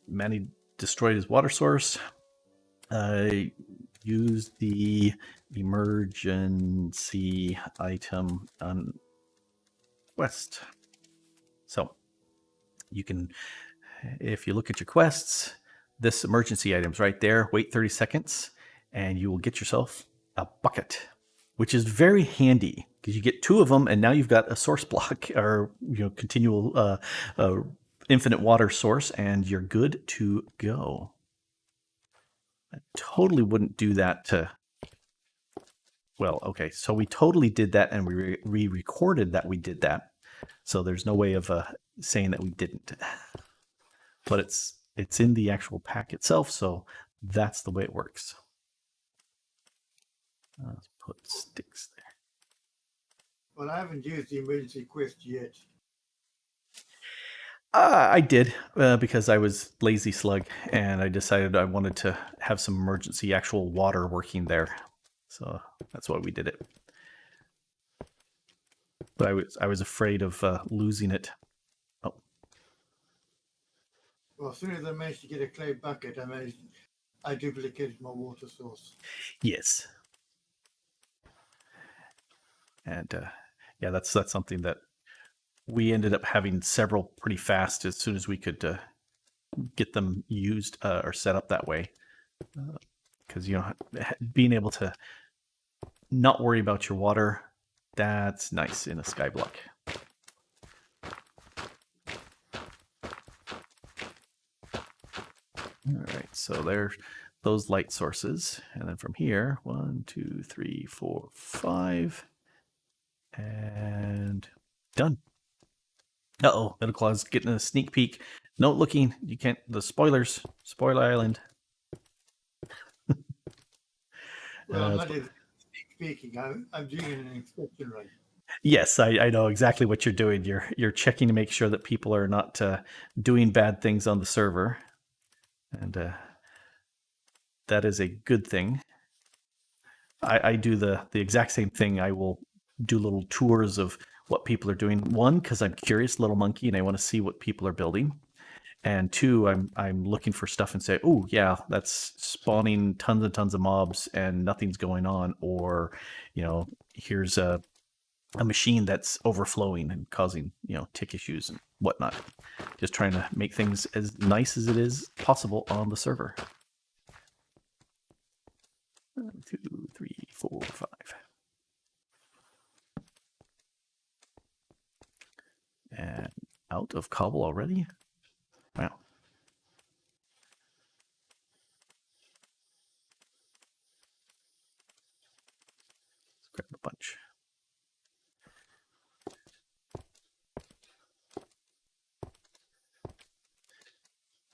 Manny destroyed his water source. I used the emergency item on quest. So you can, if you look at your quests, this emergency item's right there. Wait 30 seconds and you will get yourself a bucket, which is very handy because you get 2 of them and now you've got a source block or continual infinite water source and you're good to go. I totally wouldn't do that to... Well, okay, so we totally did that and we re-recorded that we did that. So there's no way of saying that we didn't. But it's in the actual pack itself, so that's the way it works. Let's put sticks there. Well, I haven't used the emergency quest yet. I did because I was lazy slug and I decided I wanted to have some emergency actual water working there. So that's why we did it. But I was afraid of losing it. Oh. Well, as soon as I managed to get a clay bucket, I duplicated my water source. Yes. And yeah, that's something that we ended up having several pretty fast as soon as we could get them used or set up that way. Because, being able to not worry about your water, that's nice in a skyblock. All right, so there's those light sources. And then from here, 1, 2, 3, 4, 5. And done. Uh-oh, Middle Claw's getting a sneak peek. No looking. You can't... The spoilers. Spoiler Island. Well, I'm not even speaking. I'm doing an inspection run. Yes, I know exactly what you're doing. You're checking to make sure that people are not doing bad things on the server. And that is a good thing. I do the exact same thing. I will do little tours of what people are doing. 1, because I'm curious, little monkey, and I want to see what people are building. And 2, I'm looking for stuff and say, oh yeah, that's spawning tons and tons of mobs and nothing's going on. Or, here's a machine that's overflowing and causing, tick issues and whatnot. Just trying to make things as nice as it is possible on the server. 1, 2, 3, 4, 5. And out of cobble already? Wow. Let's grab a bunch.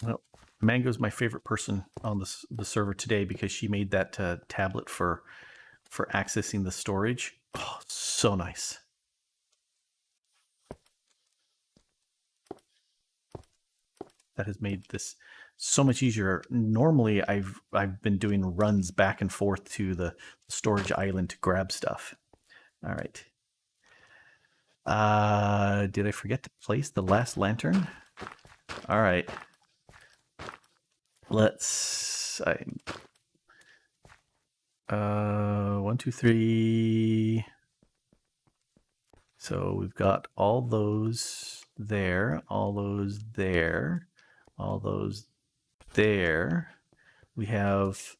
Well, Mango's my favorite person on the server today because she made that tablet for accessing the storage. Oh, so nice. That has made this so much easier. Normally, I've been doing runs back and forth to the storage island to grab stuff. All right. Did I forget to place the last lantern? All right. Let's... 1, 2, 3... So we've got all those there, all those there, all those there. We have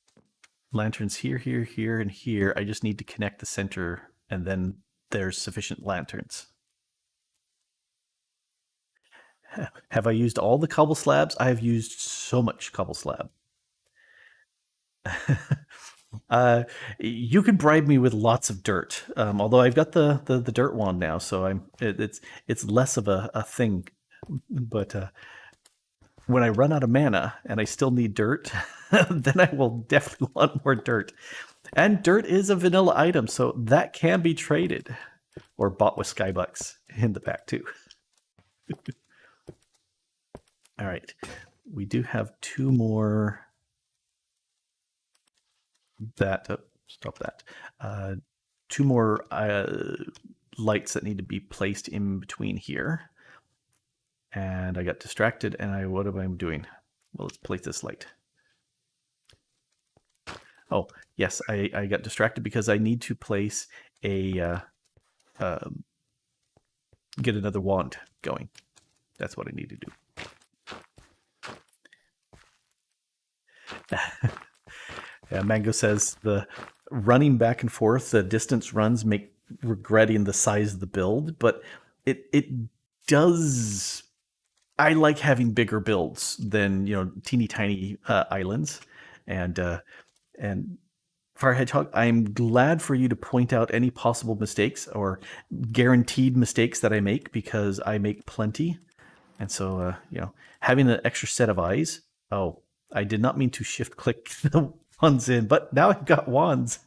lanterns here, here, here, and here. I just need to connect the center, and then there's sufficient lanterns. Have I used all the cobble slabs? I have used so much cobble slab. You could bribe me with lots of dirt, although I've got the dirt wand now, so it's less of a thing. But when I run out of mana and I still need dirt, then I will definitely want more dirt. And dirt is a vanilla item, so that can be traded or bought with Skybucks in the pack too. All right, we do have 2 more. Stop that. 2 more lights that need to be placed in between here. And I got distracted, and what am I doing? Well, let's place this light. Oh, yes, I got distracted because I need to place a... get another wand going. That's what I need to do. Yeah, Mango says the running back and forth, the distance runs make regretting the size of the build, but it does. I like having bigger builds than teeny tiny islands, and Fire Hedgehog, I'm glad for you to point out any possible mistakes or guaranteed mistakes that I make, because I make plenty, and so having an extra set of eyes. Oh, I did not mean to shift click the wands in, but now I've got wands.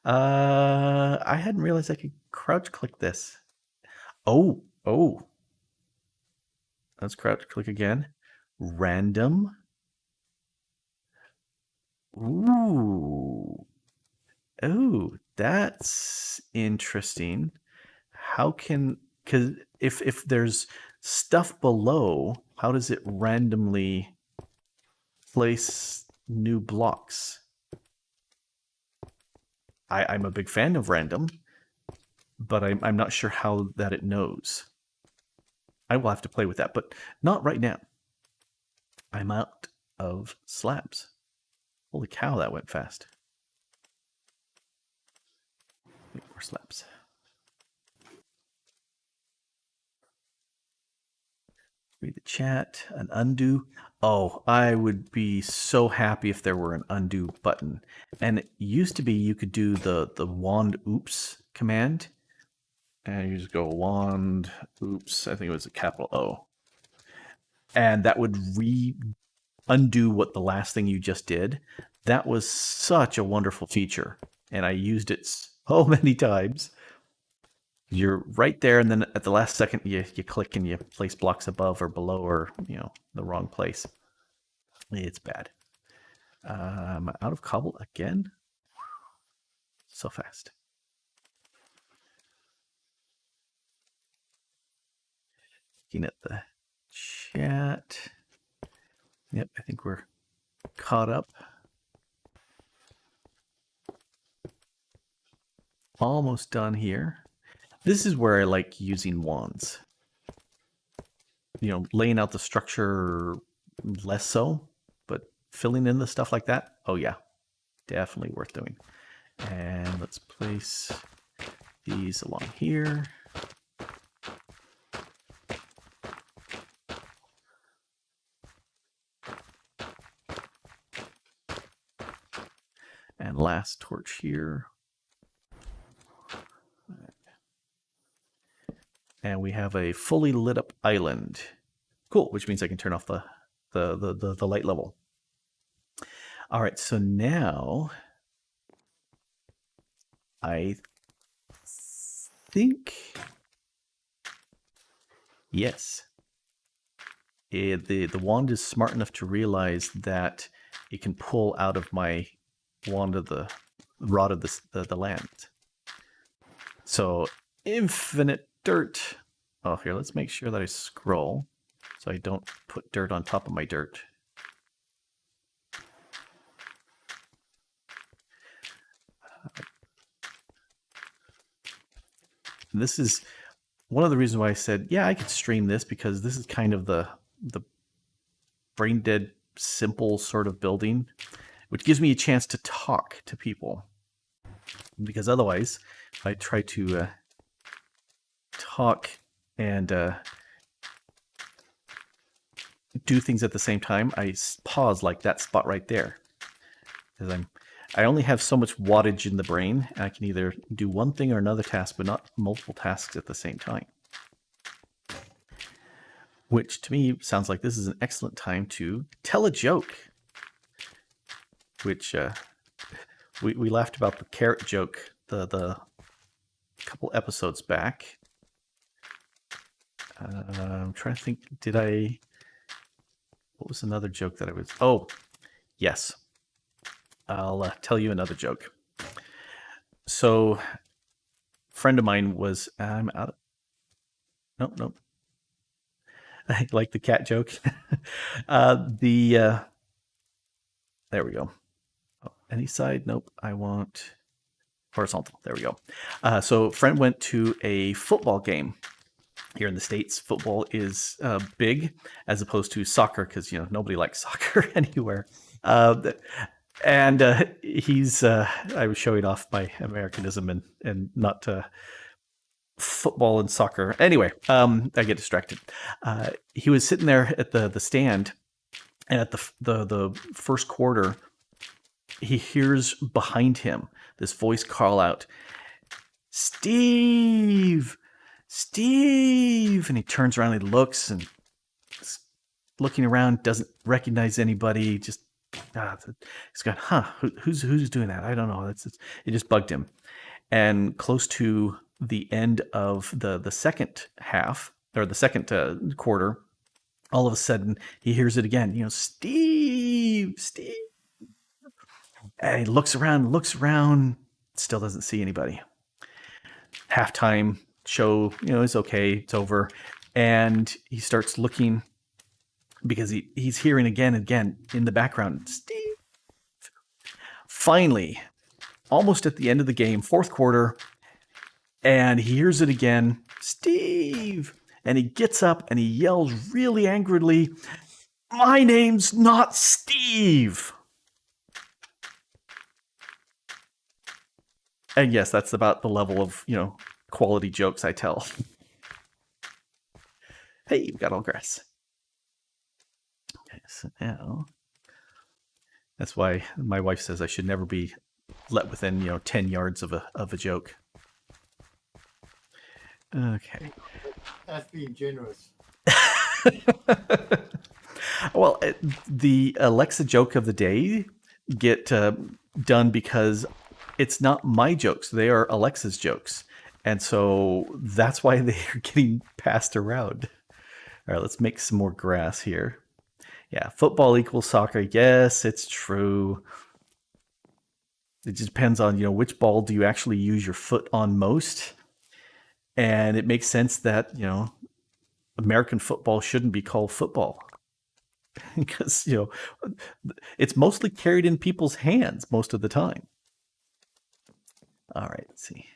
I hadn't realized I could crouch click this. Oh. Let's crouch click again. Random. Ooh. Oh, that's interesting. Because if there's stuff below, how does it randomly place new blocks? I'm a big fan of random, but I'm not sure how that it knows. I will have to play with that, but not right now. I'm out of slabs. Holy cow, that went fast. Wait, more slabs. Read the chat. An undo. Oh, I would be so happy if there were an undo button. And it used to be you could do the wand oops command. And you just go wand oops. I think it was a capital O. And that would undo what the last thing you just did. That was such a wonderful feature. And I used it so many times. You're right there, and then at the last second, you click and you place blocks above or below, or the wrong place. It's bad. I'm out of cobble again. So fast. Looking at the chat. Yep, I think we're caught up. Almost done here. This is where I like using wands. Laying out the structure less so, but filling in the stuff like that, oh yeah, definitely worth doing. And let's place these along here. And last torch here. And we have a fully lit up island. Cool, which means I can turn off the light level. All right, so now I think, yes, the wand is smart enough to realize that it can pull out of my wand of the rod of the land. So infinite dirt. Oh, here, let's make sure that I scroll so I don't put dirt on top of my dirt. And this is one of the reasons why I said, yeah, I could stream this, because this is kind of the brain dead, simple sort of building, which gives me a chance to talk to people. Because otherwise, if I try to talk and do things at the same time, I pause like that spot right there. Because I only have so much wattage in the brain, and I can either do one thing or another task, but not multiple tasks at the same time. Which to me sounds like this is an excellent time to tell a joke. Which we laughed about the carrot joke the couple episodes back. I'm trying to think, what was another joke that I was... Oh, yes. I'll tell you another joke. So, a friend of mine was... I'm out of... Nope. I like the cat joke. There we go. Oh, any side? Nope. I want horizontal. There we go. So, a friend went to a football game. Here in the States, football is big as opposed to soccer, because nobody likes soccer anywhere. And I was showing off my Americanism and not football and soccer. Anyway, I get distracted. He was sitting there at the stand, and at the first quarter, he hears behind him this voice call out, "Steve! Steve!" And he turns around and he looks, and looking around, doesn't recognize anybody. Just he's going, who's doing that? I don't know. It just bugged him. And close to the end of the second half, or the second quarter, all of a sudden he hears it again. Steve, Steve. And he looks around, still doesn't see anybody. Halftime show, it's okay, it's over, and he starts looking, because he's hearing again and again in the background, Steve. Finally, almost at the end of the game, fourth quarter, and he hears it again, Steve, and he gets up and he yells really angrily, "My name's not Steve!" And yes, that's about the level of quality jokes I tell. Hey, we got all grass. Okay, so now that's why my wife says I should never be let within 10 yards of a joke. Okay. That's being generous. Well, the Alexa joke of the day get done because it's not my jokes; they are Alexa's jokes. And so that's why they're getting passed around. All right, let's make some more grass here. Yeah, football equals soccer. Yes, it's true. It just depends on, which ball do you actually use your foot on most. And it makes sense that, American football shouldn't be called football. Because, it's mostly carried in people's hands most of the time. All right, let's see.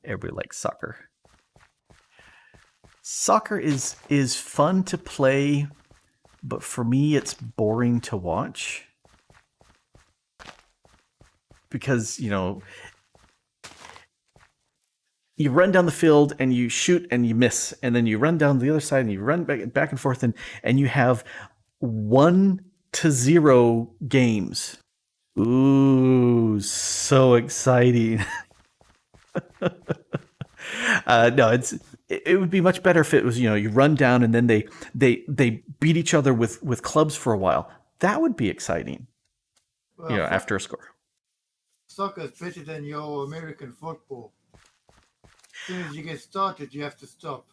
Everybody likes soccer. Soccer is fun to play, but for me, it's boring to watch. Because, you run down the field and you shoot and you miss, and then you run down the other side and you run back and forth, and you have 1-0 games. Ooh, so exciting. No, it would be much better if it was, you run down and then they beat each other with clubs for a while. That would be exciting. Well, after a score. Soccer is better than your American football. As soon as you get started, you have to stop.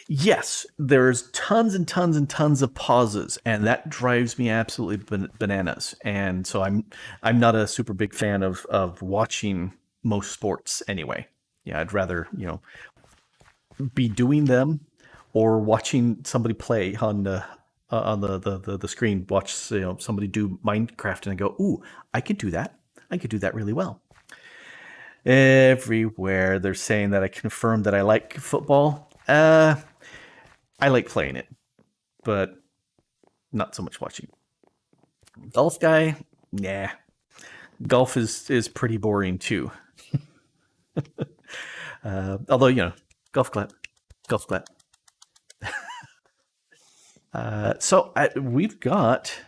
Yes, there's tons and tons and tons of pauses, and that drives me absolutely bananas. And so I'm not a super big fan of watching most sports anyway. Yeah, I'd rather be doing them or watching somebody play on the screen. Watch somebody do Minecraft, and I go, ooh, I could do that. I could do that really well. Everywhere they're saying that I confirmed that I like football. I like playing it, but not so much watching. Golf guy, nah. Golf is pretty boring too. Although golf clap, golf clap. We've got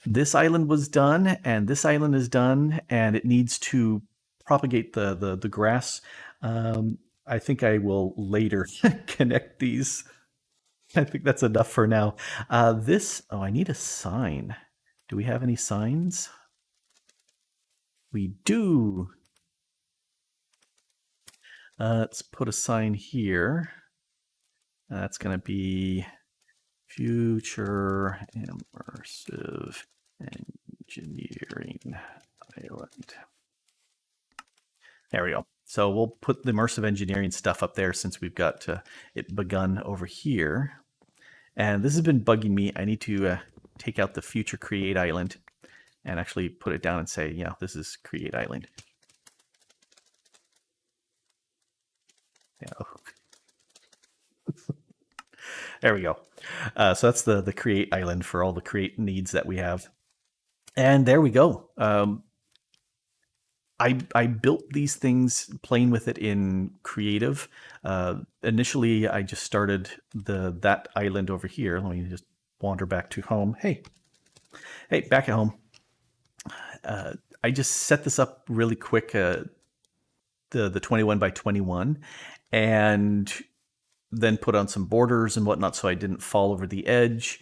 this island was done, and this island is done, and it needs to propagate the grass. I think I will later connect these. I think that's enough for now. I need a sign. Do we have any signs? We do. Let's put a sign here. That's going to be Future Immersive Engineering Island. There we go. So we'll put the immersive engineering stuff up there since we've got it begun over here. And this has been bugging me. I need to take out the Future Create Island and actually put it down and say, yeah, this is Create Island. Yeah. There we go. So that's the Create Island for all the create needs that we have. And there we go. I built these things playing with it in creative. Initially, I just started that island over here. Let me just wander back to home. Hey, back at home. I just set this up really quick, the 21 by 21, and then put on some borders and whatnot so I didn't fall over the edge,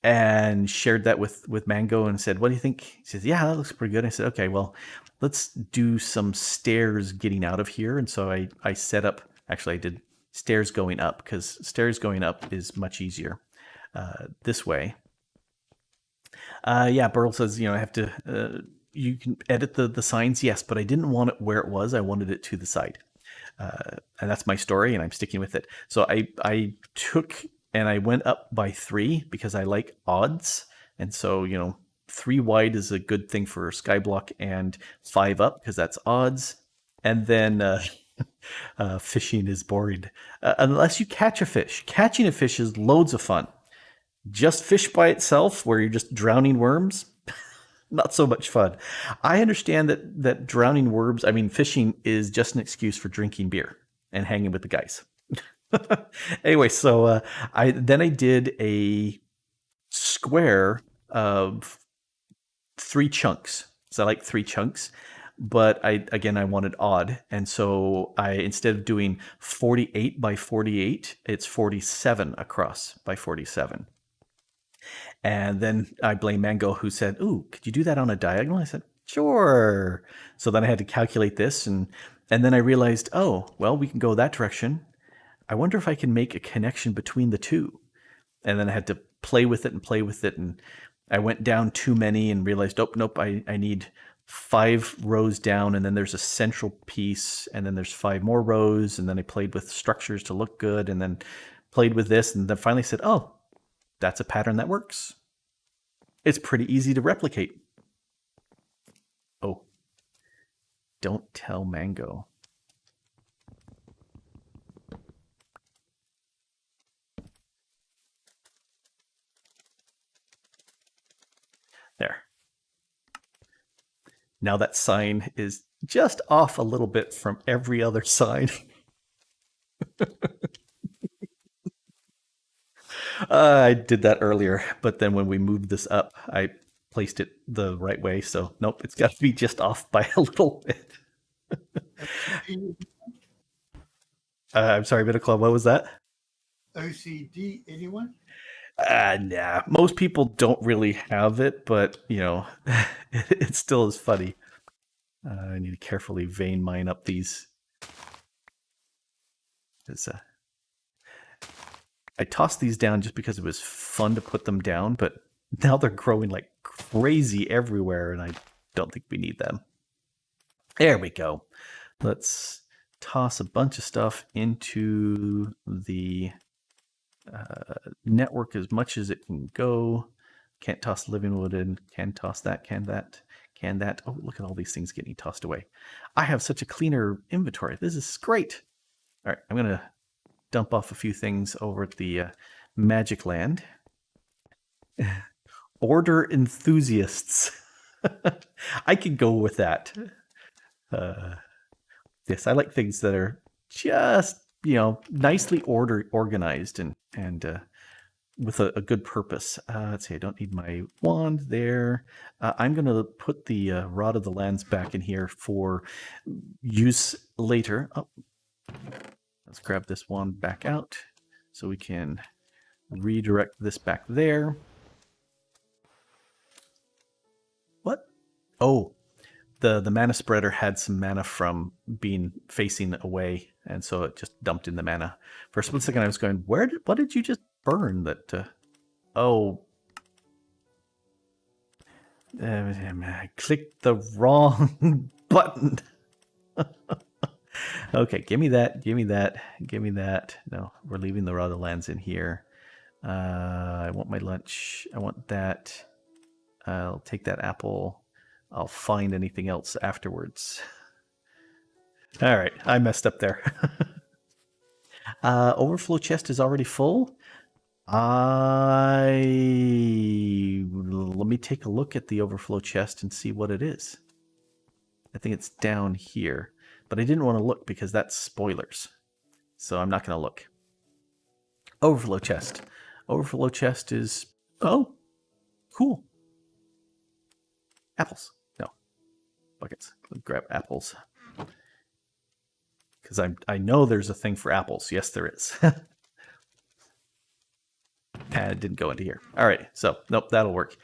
and shared that with Mango and said, what do you think? He says, yeah, that looks pretty good. I said, okay, well, let's do some stairs getting out of here. And so I set up, actually I did stairs going up, because stairs going up is much easier this way. Yeah, Burl says, I have to, you can edit the signs, yes, but I didn't want it where it was. I wanted it to the side. And that's my story, and I'm sticking with it. So I took and I went up by 3 because I like odds. And so, 3 wide is a good thing for Skyblock, and 5 up because that's odds. And then fishing is boring unless you catch a fish. Catching a fish is loads of fun. Just fish by itself, where you're just drowning worms, not so much fun. I understand that drowning worms, fishing is just an excuse for drinking beer and hanging with the guys. Anyway, so I did a square of 3 chunks. So I like 3 chunks, but I wanted odd, and so instead of doing 48 by 48, it's 47 across by 47. And then I blame Mango, who said, ooh, could you do that on a diagonal? I said, sure. So then I had to calculate this, and then I realized, oh, well, we can go that direction. I wonder if I can make a connection between the two. And then I had to play with it, and I went down too many and realized, oh, nope, I need 5 rows down, and then there's a central piece, and then there's 5 more rows, and then I played with structures to look good, and then played with this, and then finally said, oh, that's a pattern that works. It's pretty easy to replicate. Oh, don't tell Mango. There. Now that sign is just off a little bit from every other sign. I did that earlier, but then when we moved this up, I placed it the right way. So nope, it's got to be just off by a little bit. I'm sorry, Bitaclub, what was that? OCD, anyone? Nah, most people don't really have it, but it still is funny. I need to carefully vein mine up these. I tossed these down just because it was fun to put them down, but now they're growing like crazy everywhere, and I don't think we need them. There we go. Let's toss a bunch of stuff into the network as much as it can go. Can't toss living wood in. Can toss that. Can that. Can that. Oh, look at all these things getting tossed away. I have such a cleaner inventory. This is great. All right, I'm going to dump off a few things over at the Magic Land. Order enthusiasts. I could go with that. Yes, I like things that are just, nicely organized and with a good purpose. Let's see, I don't need my wand there. I'm going to put the Rod of the Lands back in here for use later. Oh, let's grab this wand back out so we can redirect this back there. What? Oh, the mana spreader had some mana from being facing away, and so it just dumped in the mana. For a split second, I was going, what did you just burn? That, oh. I clicked the wrong button. Okay, give me that, give me that, give me that. No, we're leaving the Rod of the Lands in here. I want my lunch. I want that. I'll take that apple. I'll find anything else afterwards. All right, I messed up there. Overflow chest is already full. Let me take a look at the overflow chest and see what it is. I think it's down here, but I didn't want to look because that's spoilers. So I'm not going to look. Overflow chest. Overflow chest is, oh, cool. Apples. No. Buckets. Let's grab apples. Because I know there's a thing for apples. Yes, there is. And it didn't go into here. All right. So, nope, that'll work.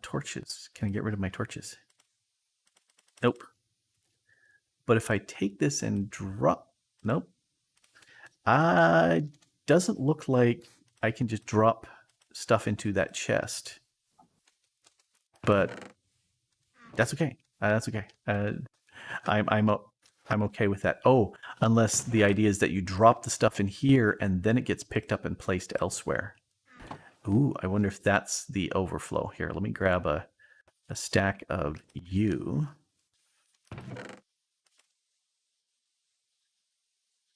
Torches. Can I get rid of my torches? Nope. But if I take this and drop... Nope. Doesn't look like I can just drop stuff into that chest. But that's okay. That's okay. I'm okay with that. Oh, unless the idea is that you drop the stuff in here and then it gets picked up and placed elsewhere. Ooh, I wonder if that's the overflow. Here, let me grab a stack of you.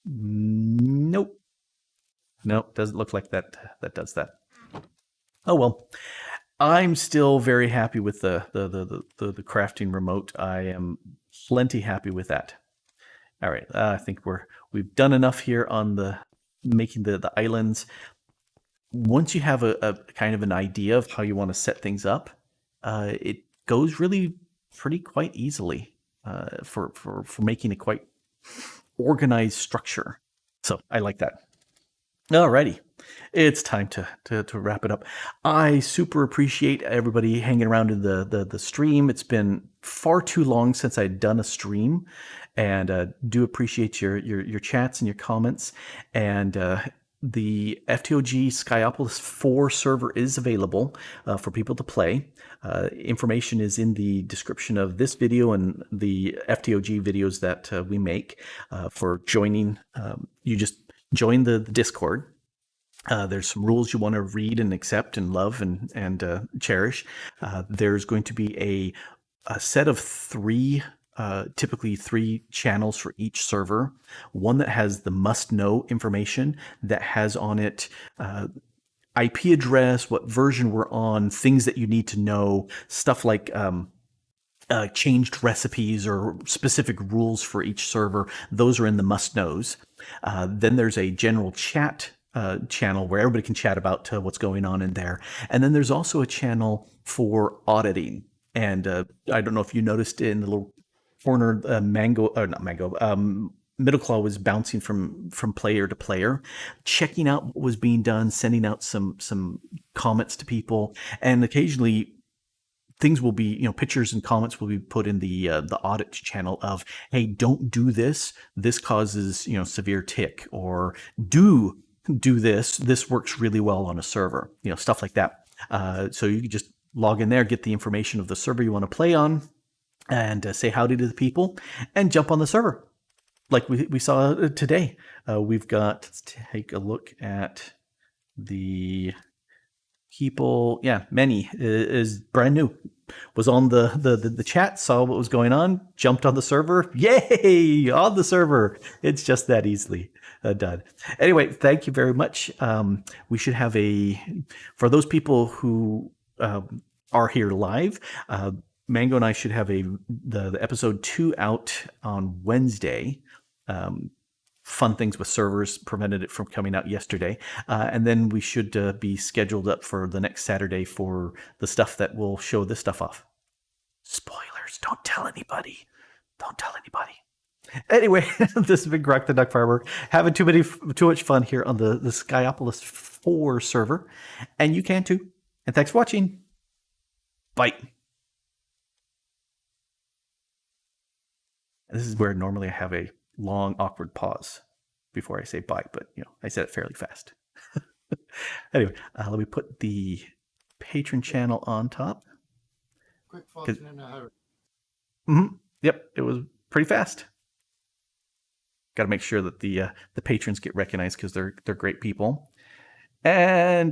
Nope. Nope, doesn't look like that does that. Oh well. I'm still very happy with the crafting remote. I am plenty happy with that. All right, I think we've done enough here on the making the islands. Once you have a kind of an idea of how you want to set things up, it goes really quite easily for making a quite organized structure. So I like that. Alrighty, it's time to wrap it up. I super appreciate everybody hanging around in the stream. It's been far too long since I'd done a stream, and do appreciate your chats and your comments. And the FTOG Skyopolis 4 server is available for people to play. Information is in the description of this video and the FTOG videos that we make for joining. You just join the Discord. There's some rules you want to read and accept and love and cherish. There's going to be a set of typically three channels for each server. One that has the must-know information that has on it IP address, what version we're on, things that you need to know, stuff like changed recipes or specific rules for each server. Those are in the must-knows. Then there's a general chat channel where everybody can chat about what's going on in there. And then there's also a channel for auditing. And I don't know if you noticed in the little corner, Middle Claw was bouncing from player to player, checking out what was being done, sending out some comments to people, and occasionally things will be, pictures and comments will be put in the audit channel of, hey, don't do this. This causes, severe tick, or do do this. This works really well on a server, stuff like that. So you can just log in there, get the information of the server you want to play on, and say howdy to the people and jump on the server. Like we saw today. Let's take a look at the people. Yeah, Many is brand new. Was on the chat, saw what was going on, jumped on the server. Yay! On the server. It's just that easily done. Anyway, thank you very much. We should have for those people who are here live, Mango and I should have the episode 2 out on Wednesday. Fun things with servers prevented it from coming out yesterday. And then we should be scheduled up for the next Saturday for the stuff that will show this stuff off. Spoilers. Don't tell anybody. Don't tell anybody. Anyway, this has been Grok the DuckFarmer, having too much fun here on the Skyopolis 4 server. And you can too. And thanks for watching. Bye. This is where normally I have a long, awkward pause before I say bye, but I said it fairly fast. Anyway, let me put the patron channel on top. Quick, fast, and in a hurry. Yep, it was pretty fast. Got to make sure that the patrons get recognized because they're great people. And